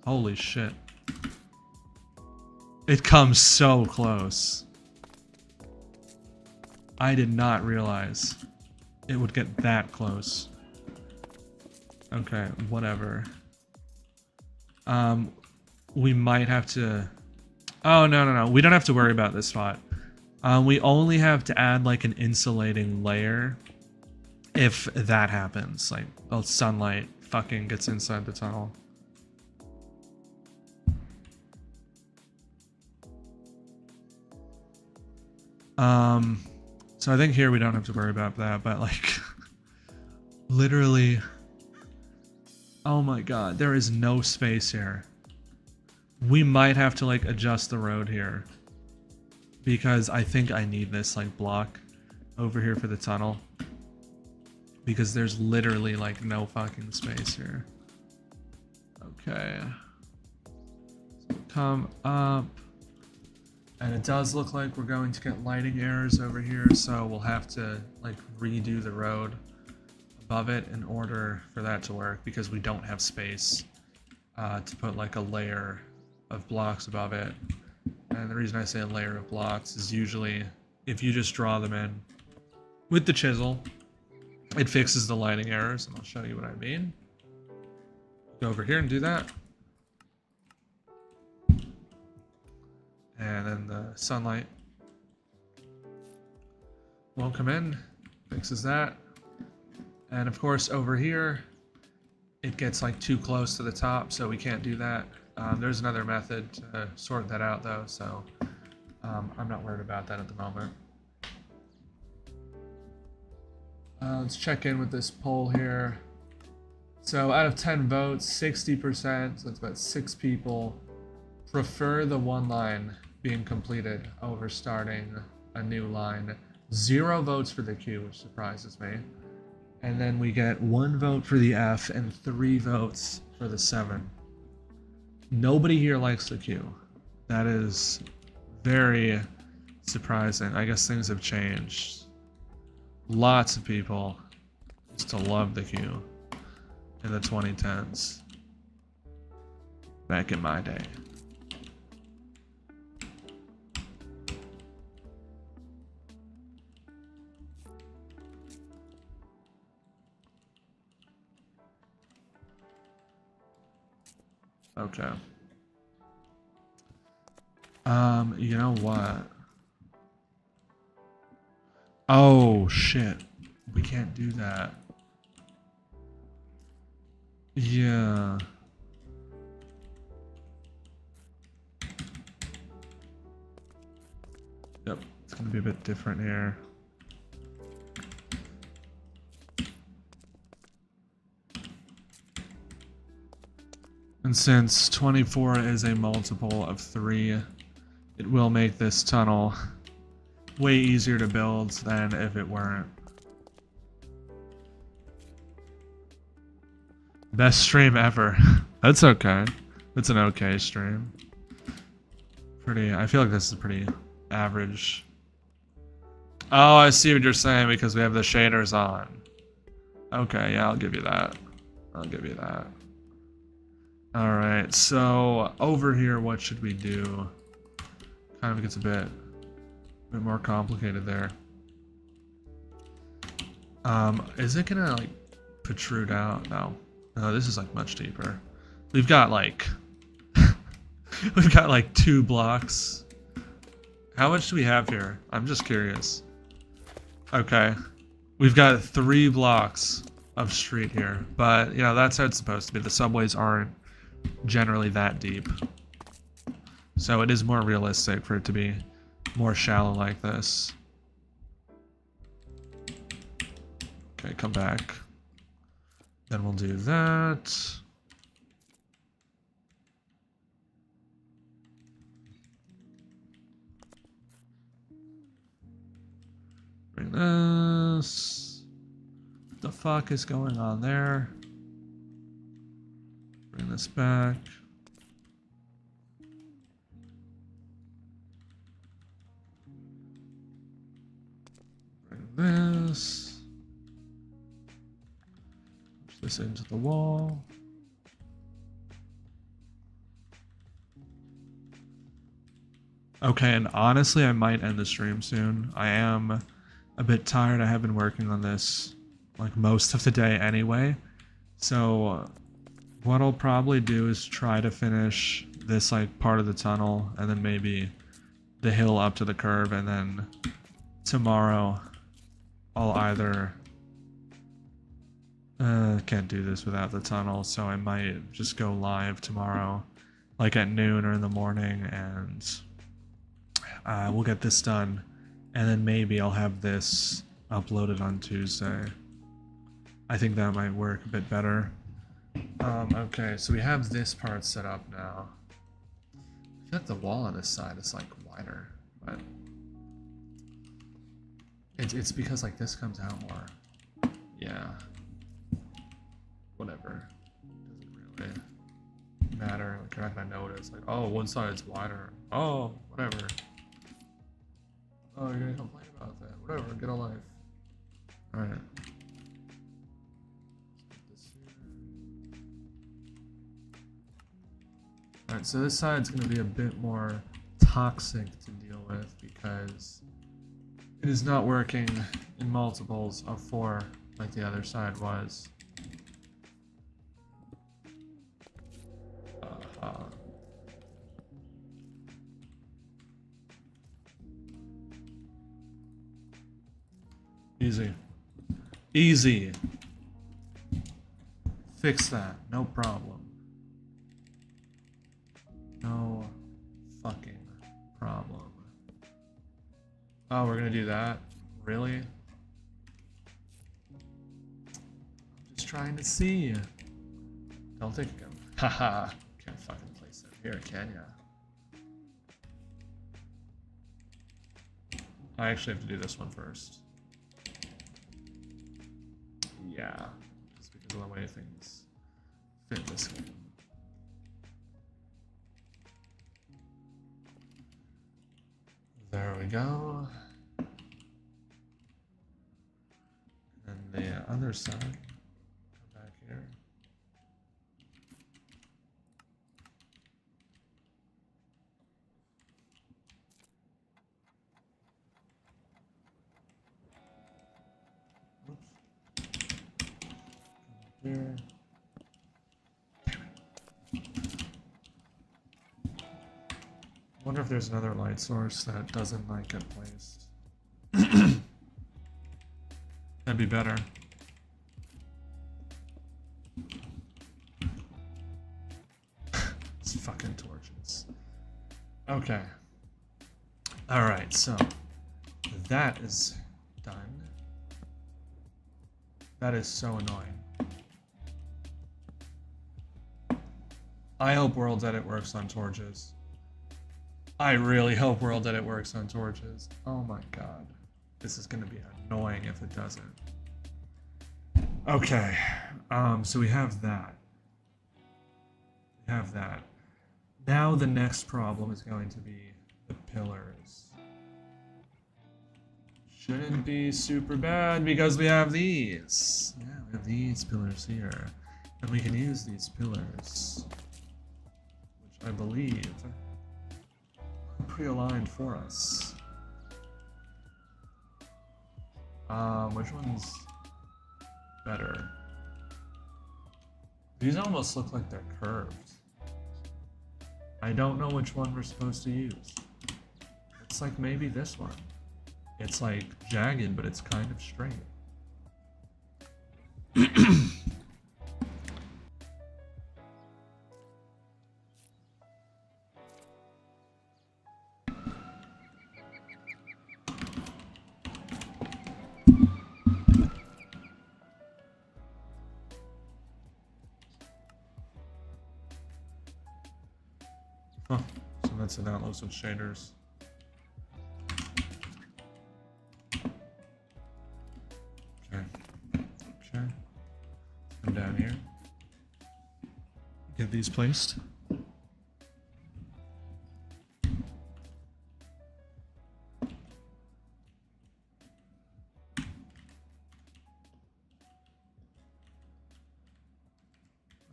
[SPEAKER 1] Holy shit. It comes so close. I did not realize it would get that close. Okay, whatever. We might have to... Oh, no. We don't have to worry about this spot. We only have to add like an insulating layer if that happens. Like, the sunlight fucking gets inside the tunnel. So I think here we don't have to worry about that, but like, literally, oh my god, there is no space here. We might have to like adjust the road here, because I think I need this like block over here for the tunnel, because there's literally like no fucking space here. Okay, so come up. And it does look like we're going to get lighting errors over here, so we'll have to like redo the road above it in order for that to work, because we don't have space to put like a layer of blocks above it. And the reason I say a layer of blocks is usually if you just draw them in with the chisel, it fixes the lighting errors, and I'll show you what I mean. Go over here and do that. And then the sunlight won't come in, fixes that. And of course over here, it gets like too close to the top, so we can't do that. There's another method to sort that out though, so I'm not worried about that at the moment. Let's check in with this poll here. So out of 10 votes, 60%, so it's about 6 people, prefer the one line being completed over starting a new line. 0 votes for the Q, which surprises me. And then we get 1 vote for the F and 3 votes for the 7. Nobody here likes the Q. That is very surprising. I guess things have changed. Lots of people used to love the Q in the 2010s. Back in my day. Okay. You know what? Oh, shit. We can't do that. Yeah. Yep. It's gonna be a bit different here. And since 24 is a multiple of 3, it will make this tunnel way easier to build than if it weren't. Best stream ever. That's okay. It's an okay stream. I feel like this is pretty average. Oh, I see what you're saying because we have the shaders on. Okay, yeah, I'll give you that. I'll give you that. Alright, so over here, what should we do? Kind of gets a bit more complicated there. Is it gonna like protrude out? No. No, this is like much deeper. We've got like we've got like 2 blocks. How much do we have here? I'm just curious. Okay. We've got 3 blocks of street here, but you know, that's how it's supposed to be. The subways aren't generally that deep. So it is more realistic for it to be more shallow like this. Okay, come back. Then we'll do that. Bring this. What the fuck is going on there? Bring this back. Bring this. Push this into the wall. Okay, and honestly, I might end the stream soon. I am a bit tired. I have been working on this like most of the day anyway. So what I'll probably do is try to finish this like part of the tunnel and then maybe the hill up to the curb, and then tomorrow I'll either can't do this without the tunnel, so I might just go live tomorrow like at noon or in the morning, and we'll get this done, and then maybe I'll have this uploaded on Tuesday. I think that might work a bit better. Okay, so we have this part set up now. I feel like the wall on this side is like wider, but it's because like this comes out more. Yeah. Whatever. Doesn't really matter. Like you're not gonna notice. Like, oh, one side's wider. Oh, whatever. Oh, you're gonna complain about that. Whatever, get a life. Alright. Alright, so this side's gonna be a bit more toxic to deal with because it is not working in multiples of 4 like the other side was. Easy. Easy. Fix that. No problem. No fucking problem. Oh, we're gonna do that? Really? just trying to see. Don't think again. Haha. Can't fucking place it here, can ya? I actually have to do this one first. Yeah. Just because of the way things fit this game. There we go. And the other side. Come back here. Oops. Here. I wonder if there's another light source that doesn't like get placed. That'd be better. It's fucking torches. Okay. Alright, so that is done. That is so annoying. I hope World Edit works on torches. I really hope World Edit works on torches. Oh my god. This is gonna be annoying if it doesn't. Okay. So we have that. We have that. Now the next problem is going to be the pillars. Shouldn't be super bad because we have these. Yeah, we have these pillars here. And we can use these pillars, which I believe are pre-aligned for us. Which one's better? These almost look like they're curved. I don't know which one we're supposed to use. It's like maybe this one. It's like jagged, but it's kind of straight. Huh. So that's an outlook with shaders. Okay. Okay. Come down here. Get these placed.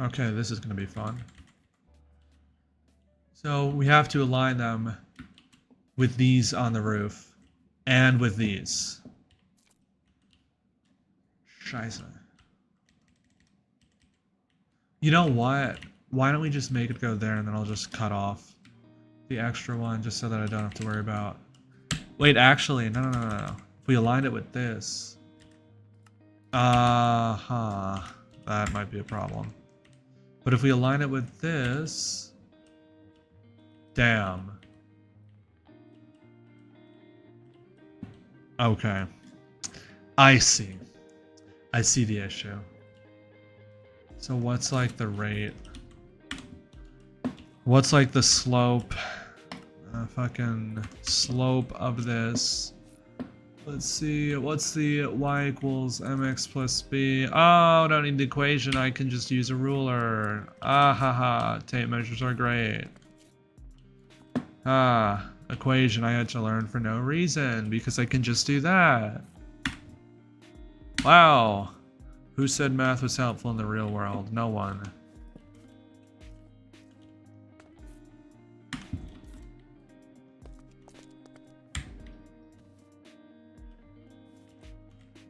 [SPEAKER 1] Okay, this is going to be fun. So we have to align them with these on the roof and with these. Scheiße. You know what? Why don't we just make it go there and then I'll just cut off the extra one just so that I don't have to worry about... Wait, actually, no. If we aligned it with this... That might be a problem. But if we align it with this... Damn. Okay. I see. I see the issue. So what's like the rate? What's like the slope? Fucking slope of this. Let's see. What's the y equals mx plus b? Oh, don't need the equation. I can just use a ruler. Ah ha ha. Tape measures are great. Ah, equation I had to learn for no reason, because I can just do that. Wow. Who said math was helpful in the real world? No one.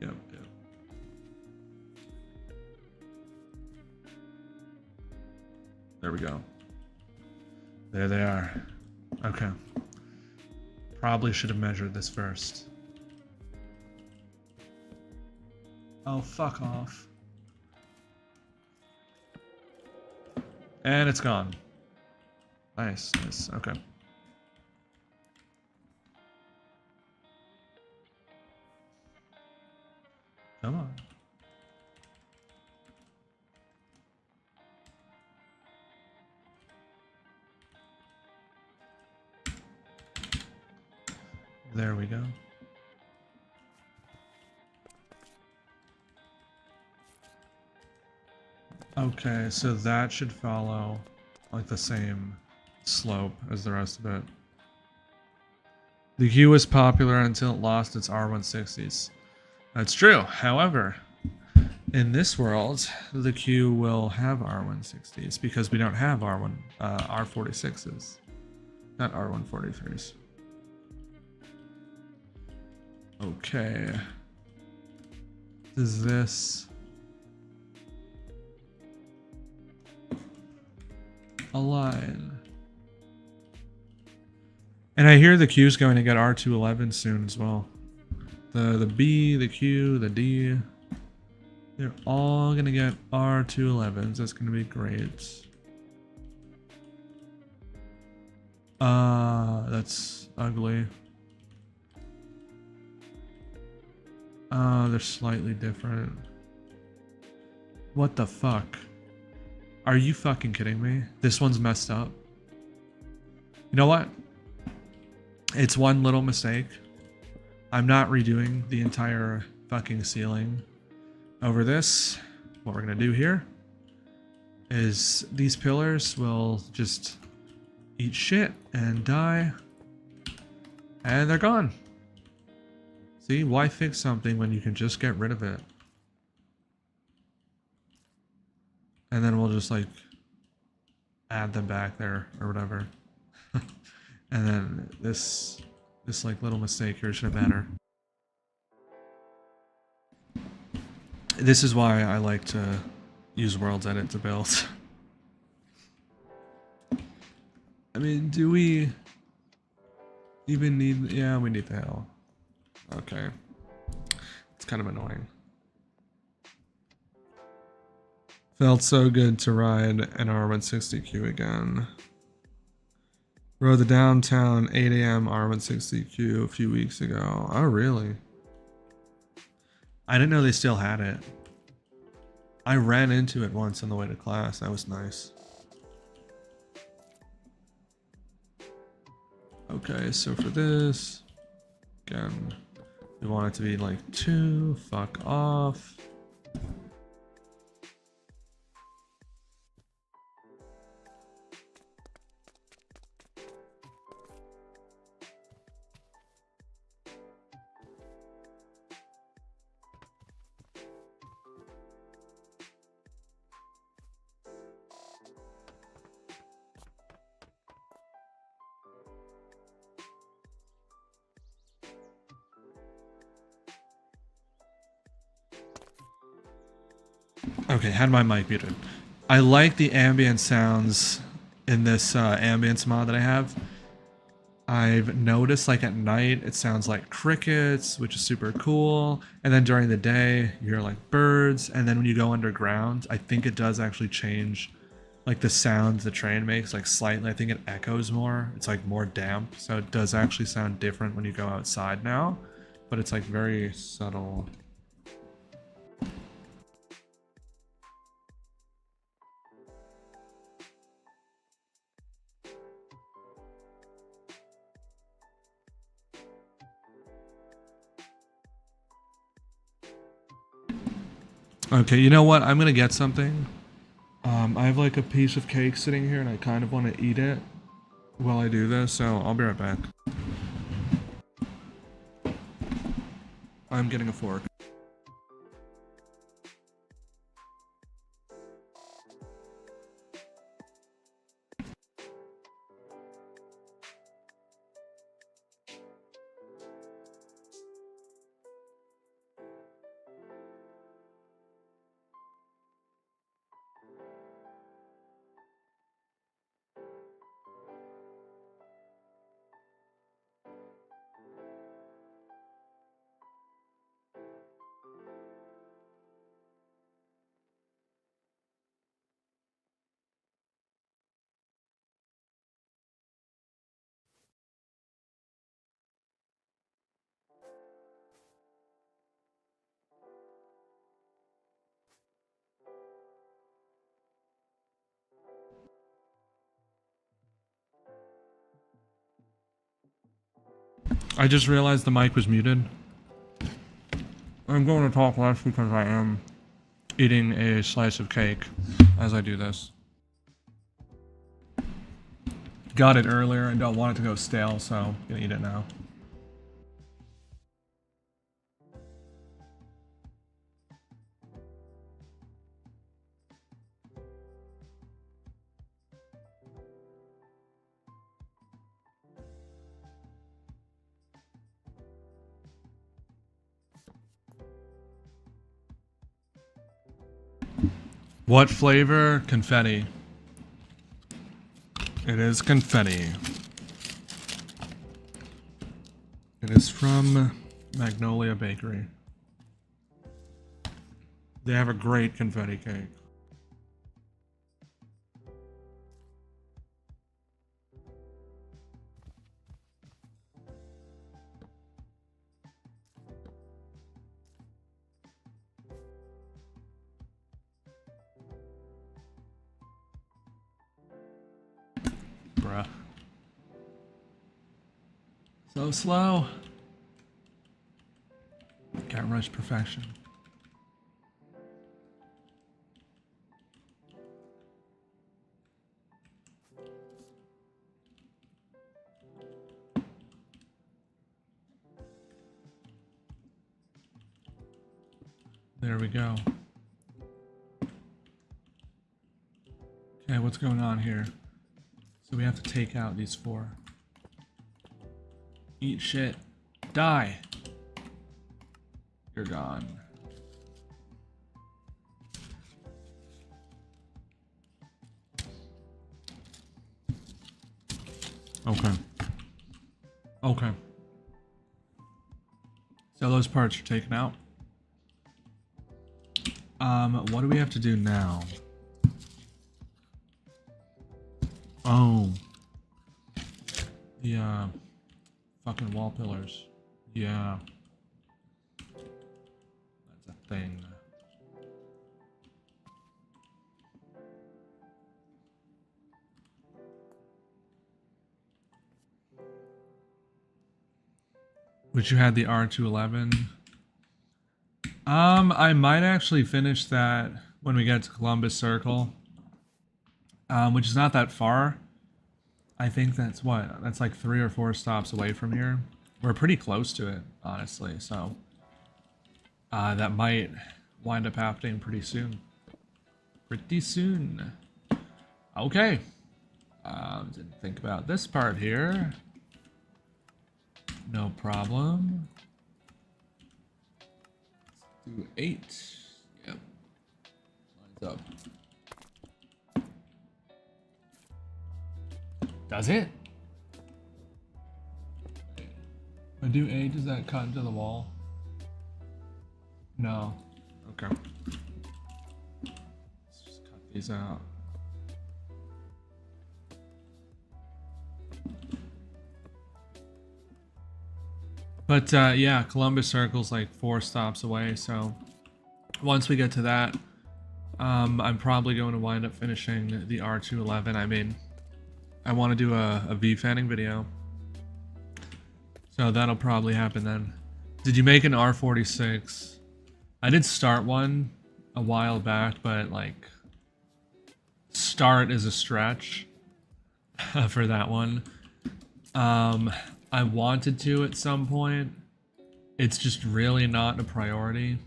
[SPEAKER 1] Yep. There we go. There they are. Okay. Probably should have measured this first. Oh, fuck off. And it's gone. Nice. Okay. Come on. There we go. Okay, so that should follow like the same slope as the rest of it. The Q was popular until it lost its R160s. That's true. However, in this world, the Q will have R160s because we don't have R46s, not R143s. Okay. Is this align? And I hear the Q's going to get R211 soon as well. The B, the Q, the D, they're all gonna get R211s. That's gonna be great. That's ugly. They're slightly different. What the fuck? Are you fucking kidding me? This one's messed up. You know what? It's one little mistake. I'm not redoing the entire fucking ceiling over this. What we're gonna do here is these pillars will just eat shit and die, and they're gone. See, why fix something when you can just get rid of it? And then we'll just like add them back there or whatever. And then this like little mistake here shouldn't matter. This is why I like to use Worlds Edit to build. I mean, do we even need... Yeah, we need the hell. Okay. It's kind of annoying. Felt so good to ride an R160Q again. Rode the downtown 8 AM R160Q a few weeks ago. Oh, really? I didn't know they still had it. I ran into it once on the way to class. That was nice. Okay, so for this, again, we want it to be like 2. Fuck off. Okay, had my mic muted. I like the ambient sounds in this ambience mod that I have. I've noticed like at night it sounds like crickets, which is super cool. And then during the day you hear like birds. And then when you go underground, I think it does actually change like the sound the train makes like slightly. I think it echoes more. It's like more damp. So it does actually sound different when you go outside now. But it's like very subtle. Okay, you know what? I'm gonna get something. I have like a piece of cake sitting here and I kind of want to eat it while I do this, so I'll be right back. I'm getting a fork. I just realized the mic was muted. I'm going to talk less because I am eating a slice of cake as I do this. Got it earlier and don't want it to go stale, so I'm gonna eat it now. What flavor? Confetti. It is confetti. It is from Magnolia Bakery. They have a great confetti cake. Bruh. So slow. Can't rush perfection. There we go. Okay, what's going on here? So we have to take out these 4. Eat shit. Die. You're gone. Okay. Okay. So those parts are taken out. What do we have to do now? Oh. Yeah. Fucking wall pillars. Yeah. That's a thing. Which you had the R211. I might actually finish that when we get to Columbus Circle. Which is not that far. I think that's what? That's like 3 or 4 stops away from here. We're pretty close to it, honestly, so that might wind up happening pretty soon. Pretty soon. Okay. Didn't think about this part here. No problem. Let's do 8. Yep. Lines up. Does it? If I do 8, does that cut into the wall? No. Okay. Let's just cut these out. But yeah, Columbus Circle's like 4 stops away, so once we get to that, I'm probably going to wind up finishing the R211. I mean, I want to do a V-fanning video, so that'll probably happen then. Did you make an R46? I did start one a while back, but like, start is a stretch for that one. I wanted to at some point. It's just really not a priority.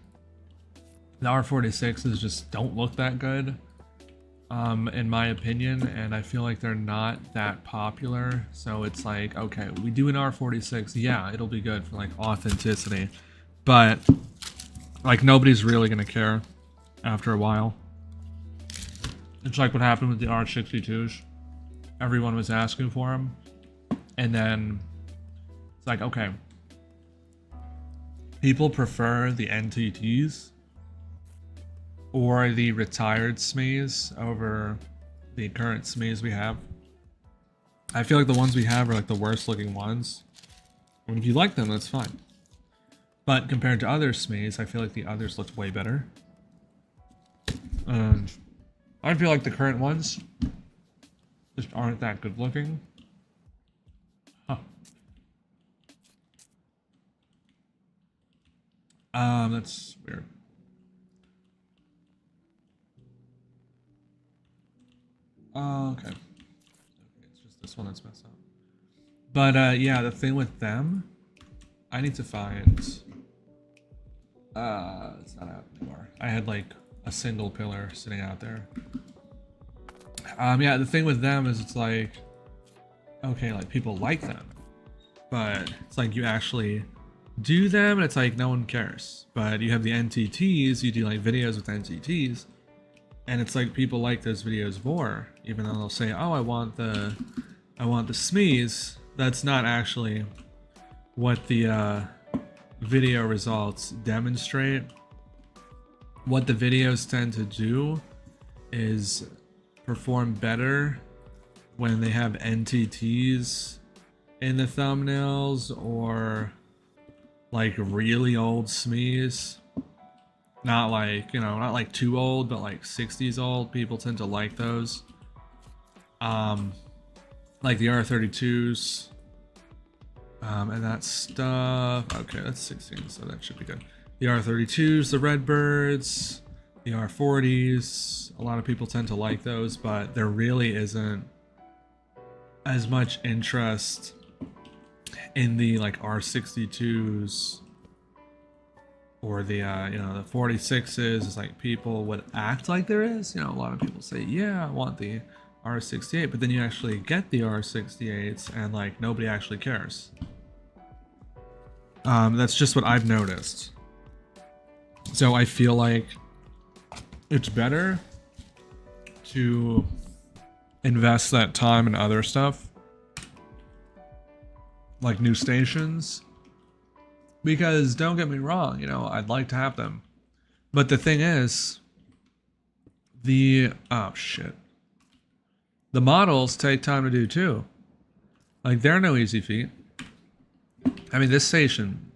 [SPEAKER 1] The R46s just don't look that good, in my opinion, and I feel like they're not that popular. So it's like, okay, we do an R46, yeah, it'll be good for like authenticity, but like nobody's really gonna care after a while. It's like what happened with the R62s. Everyone was asking for them, and then it's like, okay, people prefer the NTTs or the retired SMEs over the current SMEs we have. I feel like the ones we have are like the worst looking ones. I mean, if you like them, that's fine. But compared to other SMEs, I feel like the others look way better. And I feel like the current ones just aren't that good looking. Huh. That's weird. Okay. Okay, it's just this one that's messed up. But yeah, the thing with them, I need to find. It's not out anymore. I had like a single pillar sitting out there. Yeah, the thing with them is it's like, okay, like people like them, but it's like you actually do them and it's like no one cares. But you have the NTTs, you do like videos with NTTs, and it's like people like those videos more, even though they'll say, oh, I want the SMEs. That's not actually what the video results demonstrate. What the videos tend to do is perform better when they have NTTs in the thumbnails, or like really old SMEs. Not like, you know, not like too old, but like 60s old. People tend to like those. Like the R32s. And that stuff. Okay, that's 16, so that should be good. The R32s, the Redbirds, the R40s. A lot of people tend to like those, but there really isn't as much interest in the like R62s or the you know, the 46s. It's like people would act like there is. You know, a lot of people say, yeah, I want the R68, but then you actually get the R68s and like nobody actually cares. That's just what I've noticed. So I feel like it's better to invest that time in other stuff, like new stations, because don't get me wrong, you know, I'd like to have them, but the thing is, oh shit, the models take time to do too. Like, they're no easy feat. I mean, this station,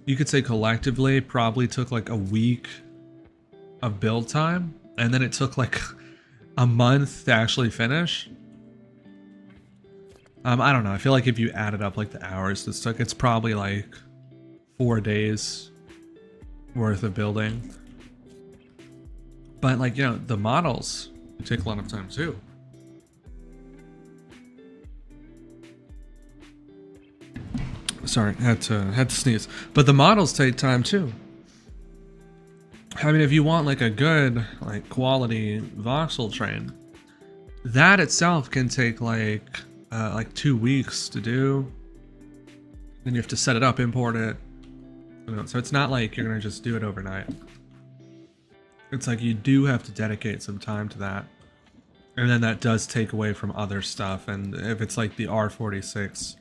[SPEAKER 1] you could say collectively probably took like a week of build time, and then it took like a month to actually finish. I don't know. I feel like if you added up like the hours this took, it's probably like 4 days worth of building. But like, you know, the models take a lot of time too. Sorry, had to sneeze. But the models take time too. I mean, if you want like a good, like quality voxel train, that itself can take like 2 weeks to do. Then you have to set it up, import it. You know, so it's not like you're gonna just do it overnight. It's like you do have to dedicate some time to that. And then that does take away from other stuff. And if it's like the R46,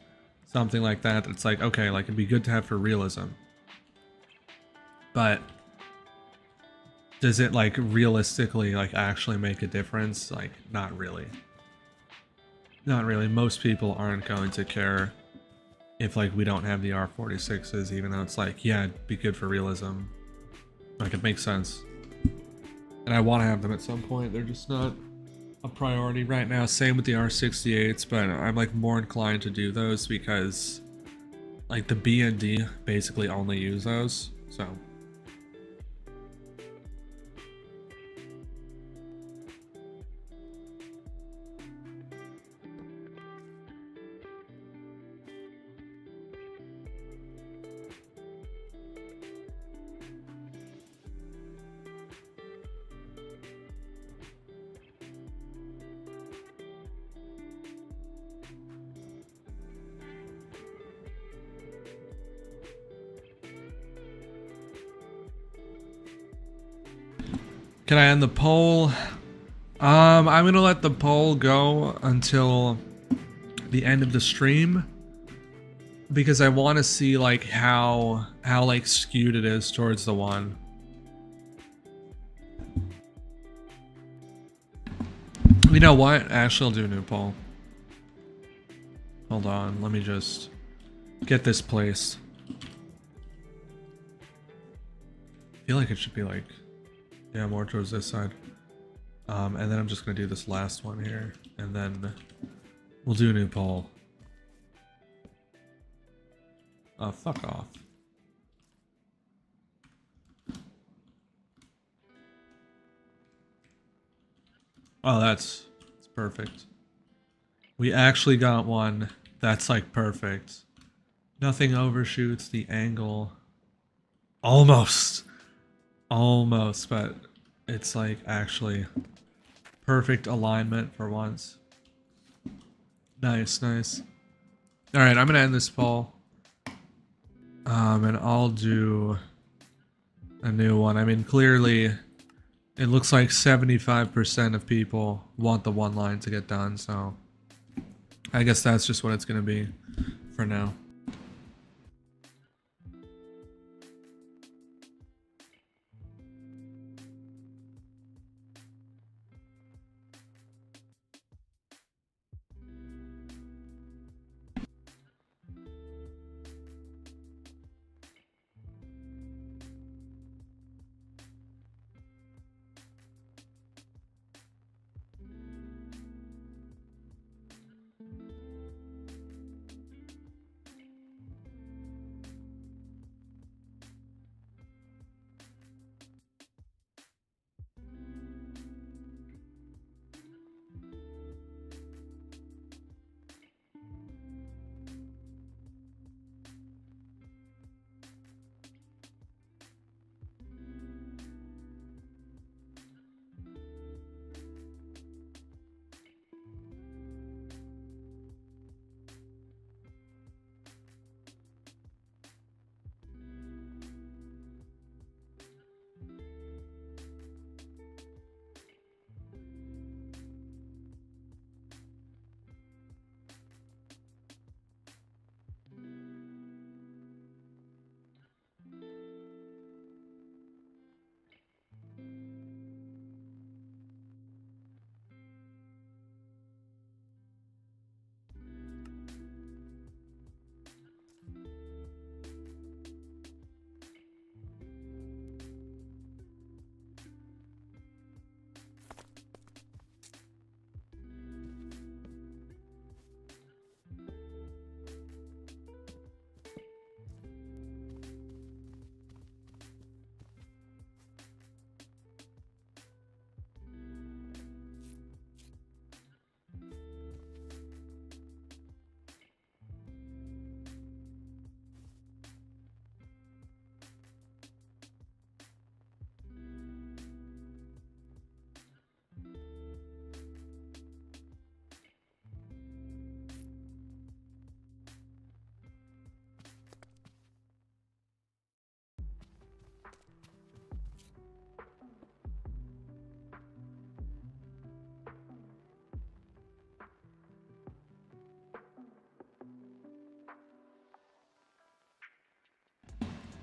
[SPEAKER 1] something like that, it's like, okay, like it'd be good to have for realism. But does it like realistically like actually make a difference? Like, not really. Not really. Most people aren't going to care if like we don't have the R46s, even though it's like, yeah, it'd be good for realism. Like, it makes sense. And I want to have them at some point. They're just not a priority right now. Same with the R68s, but I'm like more inclined to do those because like the B and D basically only use those. So can I end the poll? I'm gonna let the poll go until the end of the stream because I want to see like how like skewed it is towards the one. You know what? Actually, I'll do a new poll. Hold on, let me just get this placed. I feel like it should be like, yeah, more towards this side. And then I'm just gonna do this last one here, and then we'll do a new poll. Fuck off. Oh, that's perfect. We actually got one that's like perfect. Nothing overshoots the angle. Almost. Almost, but it's like actually perfect alignment for once. Nice, nice. Alright, I'm gonna end this poll. And I'll do a new one. I mean, clearly, it looks like 75% of people want the one line to get done, so I guess that's just what it's gonna be for now.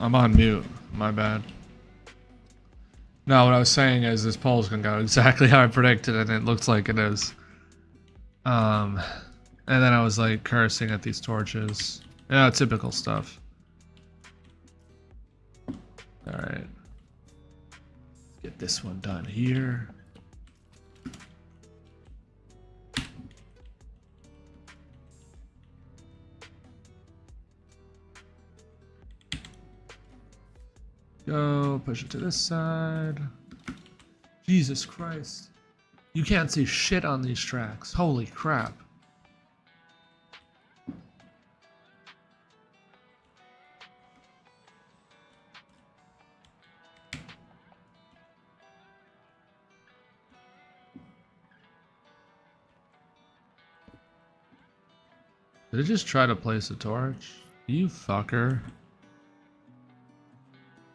[SPEAKER 1] I'm on mute. My bad. No, what I was saying is this poll's gonna go exactly how I predicted, and it looks like it is. And then I was like cursing at these torches. Yeah, typical stuff. Alright. Get this one done here. Go, push it to this side. Jesus Christ. You can't see shit on these tracks. Holy crap. Did it just try to place a torch? You fucker.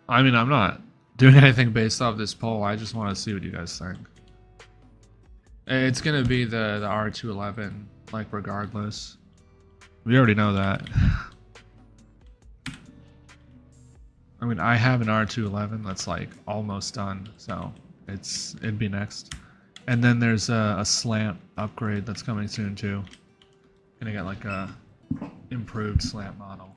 [SPEAKER 1] I mean, I'm not doing anything based off this poll. I just want to see what you guys think. It's gonna be the R211, like regardless. We already know that. I mean, I have an R211 that's like almost done, so it'd be next. And then there's a slant upgrade that's coming soon too. Gonna get like a improved slant model.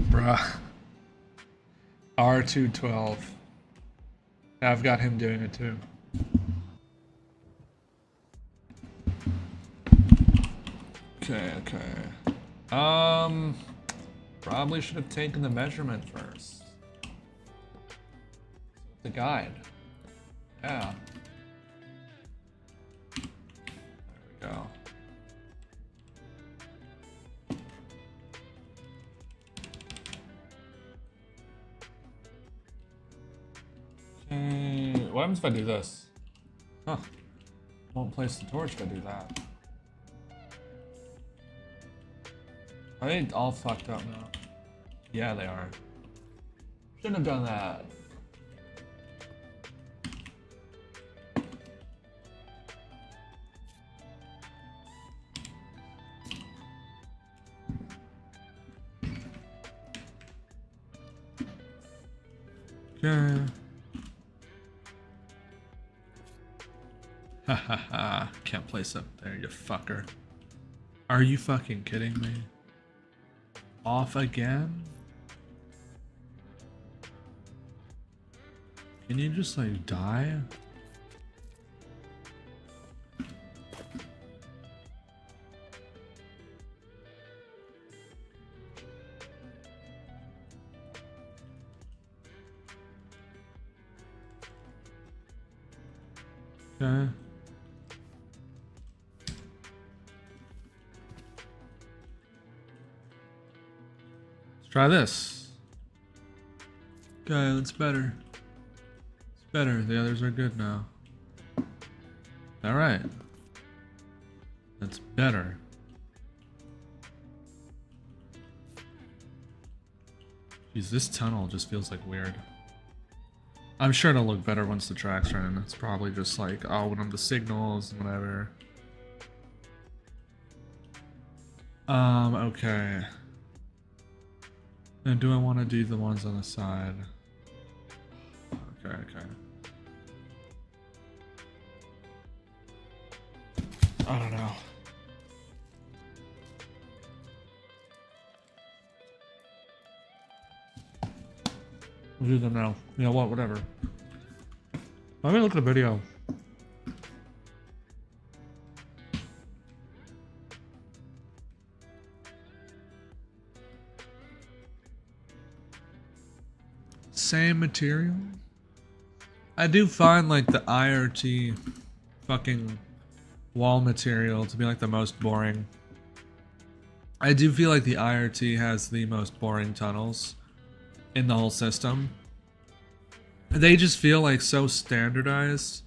[SPEAKER 1] Bruh. R212. I've got him doing it too. Okay. Probably should have taken the measurement first. The guide. Yeah. There we go. Okay. What happens if I do this? Huh. Won't place the torch if I do that. Are they all fucked up now? Yeah, they are. Shouldn't have done that. Okay. Ha ha ha. Can't place up there, you fucker. Are you fucking kidding me? Off again? Can you just like die? Okay. Let's try this. Okay, that's better. It's better. The others are good now. Alright. That's better. Jeez, this tunnel just feels like weird. I'm sure it'll look better once the tracks are in. It's probably just like, oh, when I'm the signals and whatever. Okay. And do I want to do the ones on the side? Okay, okay. I don't know. We'll do them now. You know what? Whatever. Let me look at the video. Same material? I do find like the IRT fucking wall material to be like the most boring. I do feel like the IRT has the most boring tunnels in the whole system. They just feel like so standardized.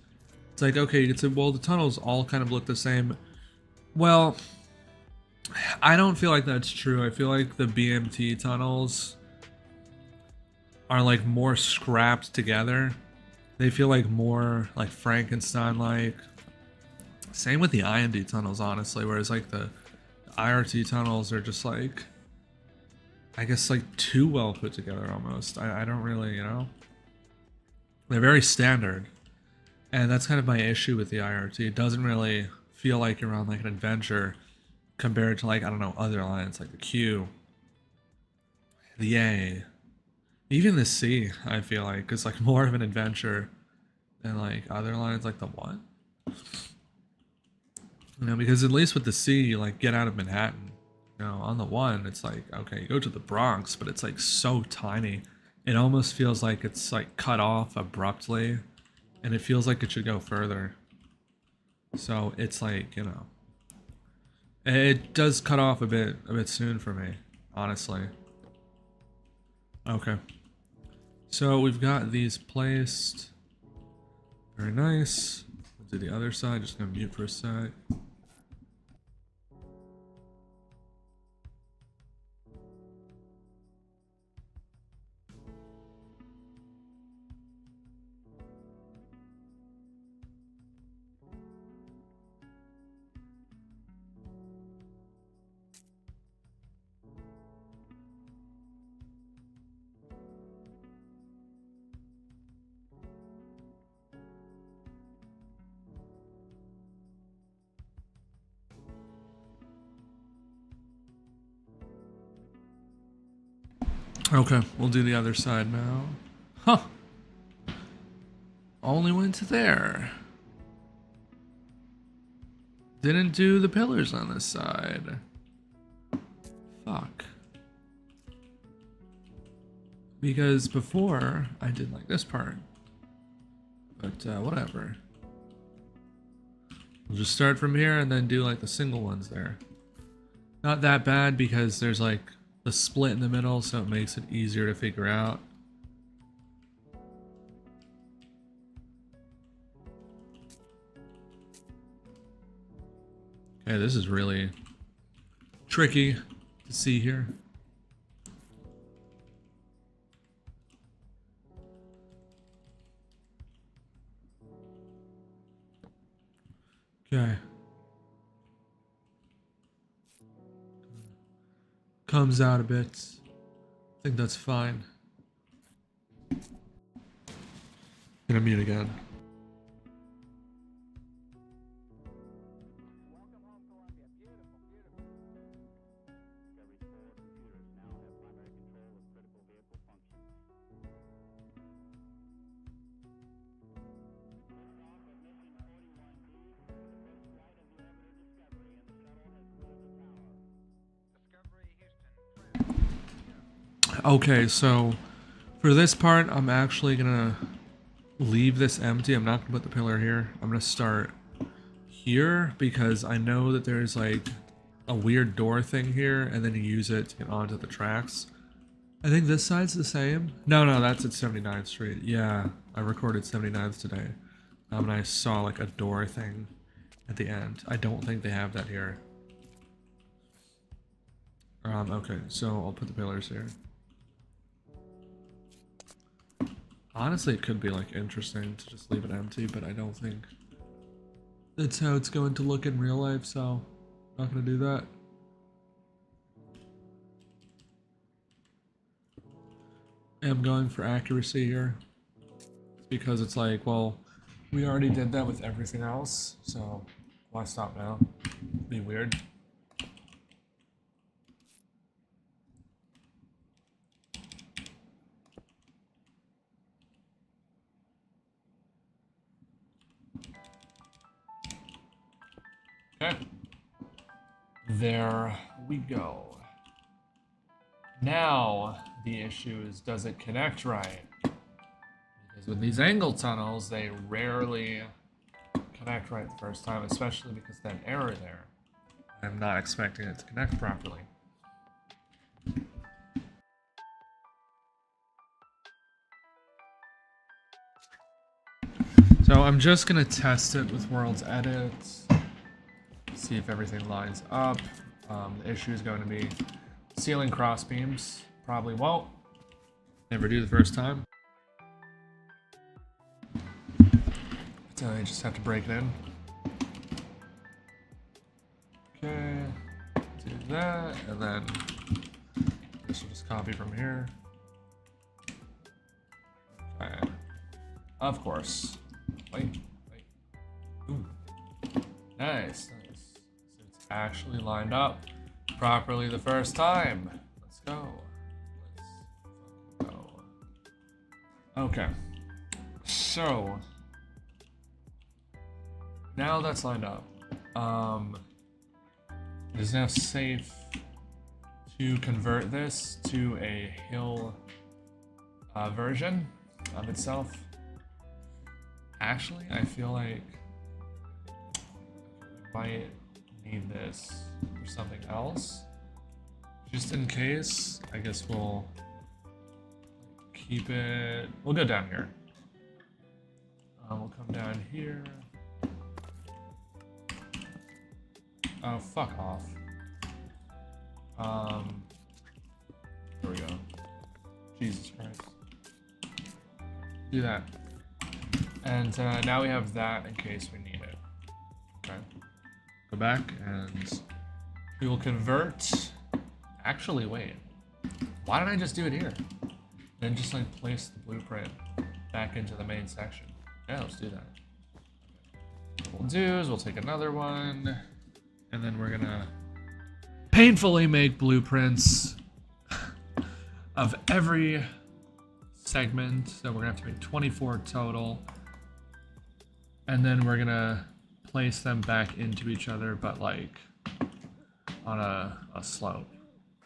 [SPEAKER 1] It's like, okay, it's well, the tunnels all kind of look the same. Well, I don't feel like that's true. I feel like the BMT tunnels are like more scrapped together. They feel like more like Frankenstein-like. Same with the IMD tunnels, honestly, whereas like the IRT tunnels are just like, I guess like too well put together almost. I don't really, you know? They're very standard. And that's kind of my issue with the IRT. It doesn't really feel like you're on like an adventure compared to like, I don't know, other lines like the Q, the A, even the C, I feel like is like more of an adventure than like other lines like the 1. You know, because at least with the C, you like get out of Manhattan. You know, on the 1, it's like, okay, you go to the Bronx, but it's like so tiny. It almost feels like it's like cut off abruptly, and it feels like it should go further. So it's like, you know, it does cut off a bit soon for me, honestly. Okay. So we've got these placed. Very nice. We'll do the other side, just gonna mute for a sec. Okay, we'll do the other side now. Huh. Only went to there. Didn't do the pillars on this side. Fuck. Because before I did like this part, but whatever. We'll just start from here and then do like the single ones there. Not that bad because there's like the split in the middle, so it makes it easier to figure out. Okay, this is really tricky to see here. Okay. Comes out a bit. I think that's fine. Gonna mute again. Okay, so for this part, I'm actually gonna leave this empty. I'm not gonna put the pillar here. I'm gonna start here because I know that there's like a weird door thing here, and then you use it to get onto the tracks. I think this side's the same. No, that's at 79th Street. Yeah, I recorded 79th today. And I saw like a door thing at the end. I don't think they have that here. Okay, so I'll put the pillars here. Honestly, it could be like interesting to just leave it empty, but I don't think that's how it's going to look in real life, so I'm not gonna do that. I'm going for accuracy here because it's like, well, we already did that with everything else, so why stop now? Be weird. Okay. There we go. Now the issue is, does it connect right? Because with these angle tunnels, they rarely connect right the first time, especially because of that error there. I'm not expecting it to connect properly. So I'm just gonna test it with World's Edit, see if everything lines up. The issue is going to be ceiling cross beams. Probably won't. Never do the first time. So I just have to break it in. Okay, do that, and then this will just copy from here. Okay. Of course. Wait. Ooh. Nice. So it's actually lined up properly the first time. Let's go. Let's go. Okay. So now that's lined up. It is now safe to convert this to a hill version of itself. Actually, I feel like I might need this for something else. Just in case, I guess we'll keep it. We'll go down here. We'll come down here. Oh, fuck off. There we go. Jesus Christ. Do that. And now we have that in case we need it. Okay. Go back and we will convert. Actually, wait. Why don't I just do it here? Then just like place the blueprint back into the main section. Yeah, let's do that. What we'll do is we'll take another one, and then we're gonna painfully make blueprints of every segment. So we're gonna have to make 24 total. And then we're gonna place them back into each other, but like on a slope.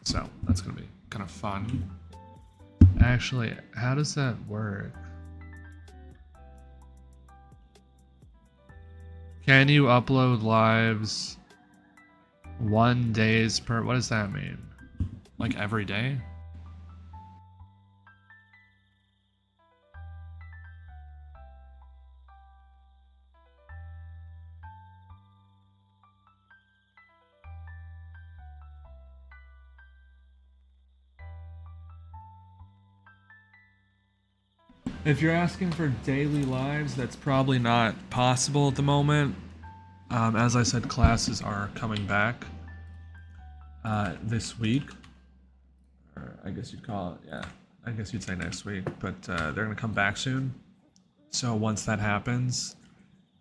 [SPEAKER 1] So that's gonna be kind of fun. Actually, how does that work? Can you upload lives 1 days per? What does that mean? Like every day? If you're asking for daily lives, that's probably not possible at the moment. As I said, classes are coming back this week. Or I guess you'd call it, yeah. I guess you'd say next week, but they're going to come back soon. So once that happens,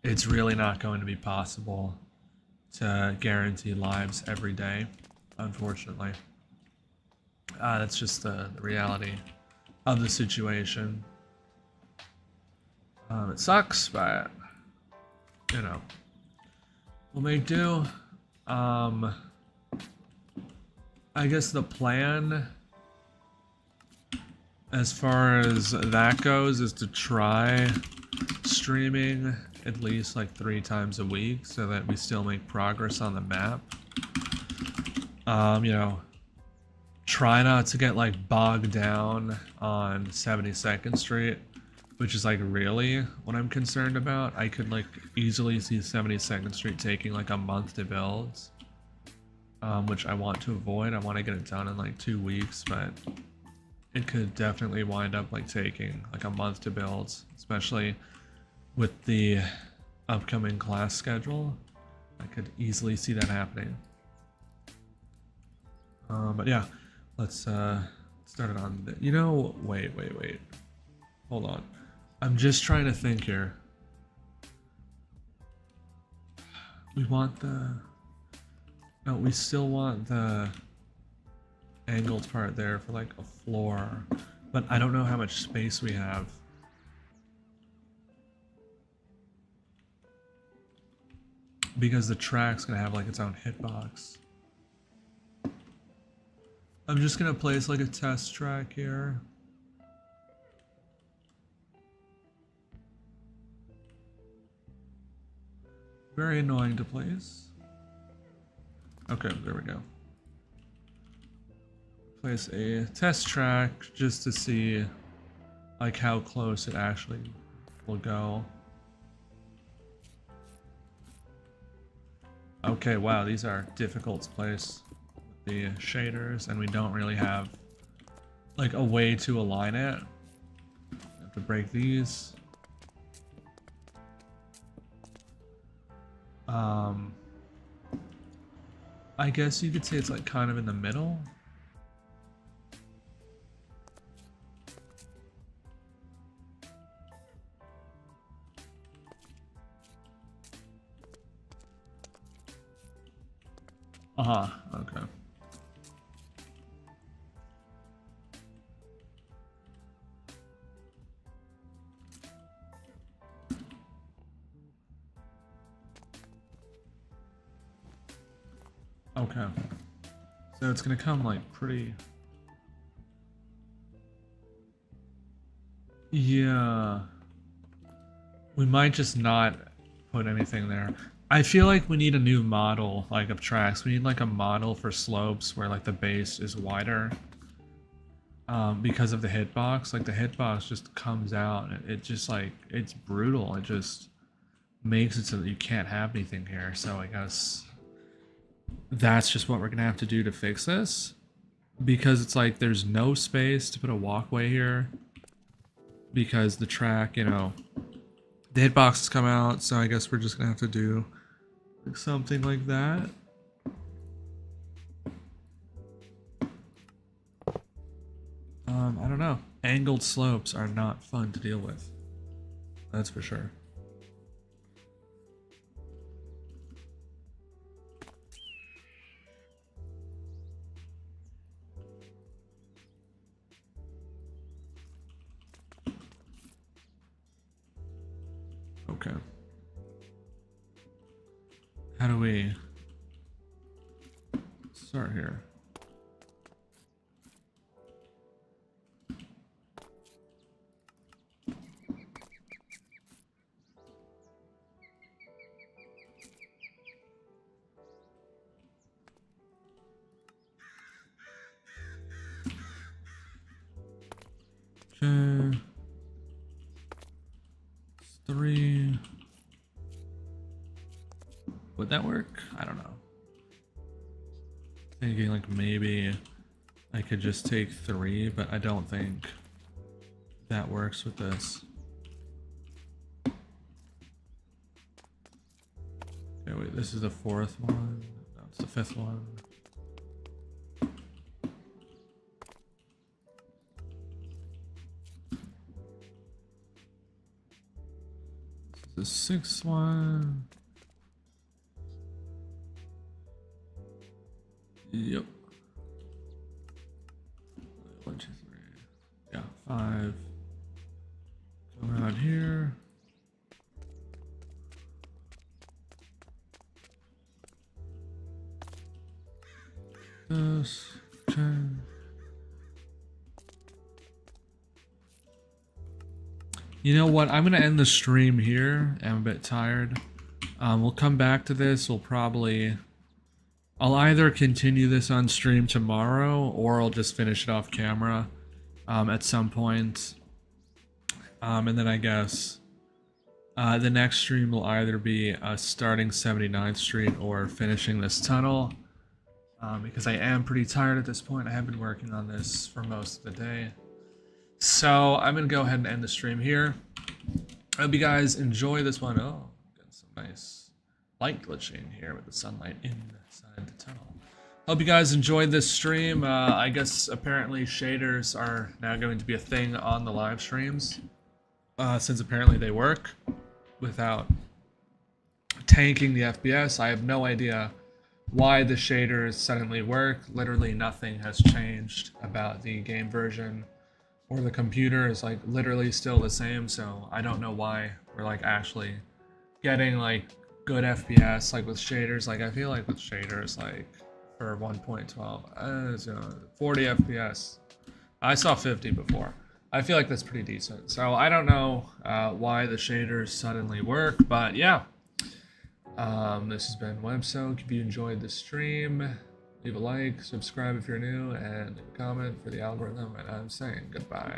[SPEAKER 1] it's really not going to be possible to guarantee lives every day, unfortunately. That's just the reality of the situation. It sucks, but you know, we'll make do. I guess the plan, as far as that goes, is to try streaming at least like 3 times a week so that we still make progress on the map. You know, try not to get like bogged down on 72nd Street, which is like really what I'm concerned about. I could like easily see 72nd Street taking like a month to build, which I want to avoid. I want to get it done in like 2 weeks, but it could definitely wind up like taking like a month to build, especially with the upcoming class schedule. I could easily see that happening. But yeah, let's start it on. You know, wait. Hold on. I'm just trying to think here. We want the... No, we still want the angled part there for like a floor, but I don't know how much space we have. Because the track's gonna have like its own hitbox. I'm just gonna place like a test track here. Very annoying to place. Okay, there we go. Place a test track just to see like how close it actually will go. Okay, wow, these are difficult to place with the shaders, and we don't really have like a way to align it. Have to break these. I guess you could say it's like kind of in the middle. Okay. Okay. So it's gonna come like pretty... Yeah. We might just not put anything there. I feel like we need a new model, like, of tracks. We need like a model for slopes where like the base is wider. Because of the hitbox. Like the hitbox just comes out and it just like, it's brutal. It just makes it so that you can't have anything here. So I guess that's just what we're gonna have to do to fix this, because it's like there's no space to put a walkway here because the track, you know, the hitboxes come out. So I guess we're just gonna have to do something like that. I don't know. Angled slopes are not fun to deal with, that's for sure. Okay. How do we start here? Okay. 3. Would that work? I don't know. Thinking like maybe I could just take 3, but I don't think that works with this. Okay, wait, this is the 4th one. That's the 5th one. This is the 6th one. Yep. 1, 2, 3. Yeah, 5. Go around here. This. Okay. You know what? I'm gonna end the stream here. I'm a bit tired. We'll come back to this. I'll either continue this on stream tomorrow, or I'll just finish it off camera at some point. And then I guess the next stream will either be starting 79th Street or finishing this tunnel. Because I am pretty tired at this point. I have been working on this for most of the day. So I'm going to go ahead and end the stream here. I hope you guys enjoy this one. Oh, got some nice light glitching here with the sunlight inside the tunnel. Hope you guys enjoyed this stream. I guess apparently shaders are now going to be a thing on the live streams. Since apparently they work without tanking the FPS. I have no idea why the shaders suddenly work. Literally nothing has changed about the game version, or the computer is like literally still the same, so I don't know why we're like actually getting like good FPS like with shaders. Like I feel like with shaders like for 1.12 40 FPS. I saw 50 before. I feel like that's pretty decent. So I don't know why the shaders suddenly work, but yeah. This has been Websoak. If you enjoyed the stream, leave a like, subscribe if you're new, and leave a comment for the algorithm, and I'm saying goodbye.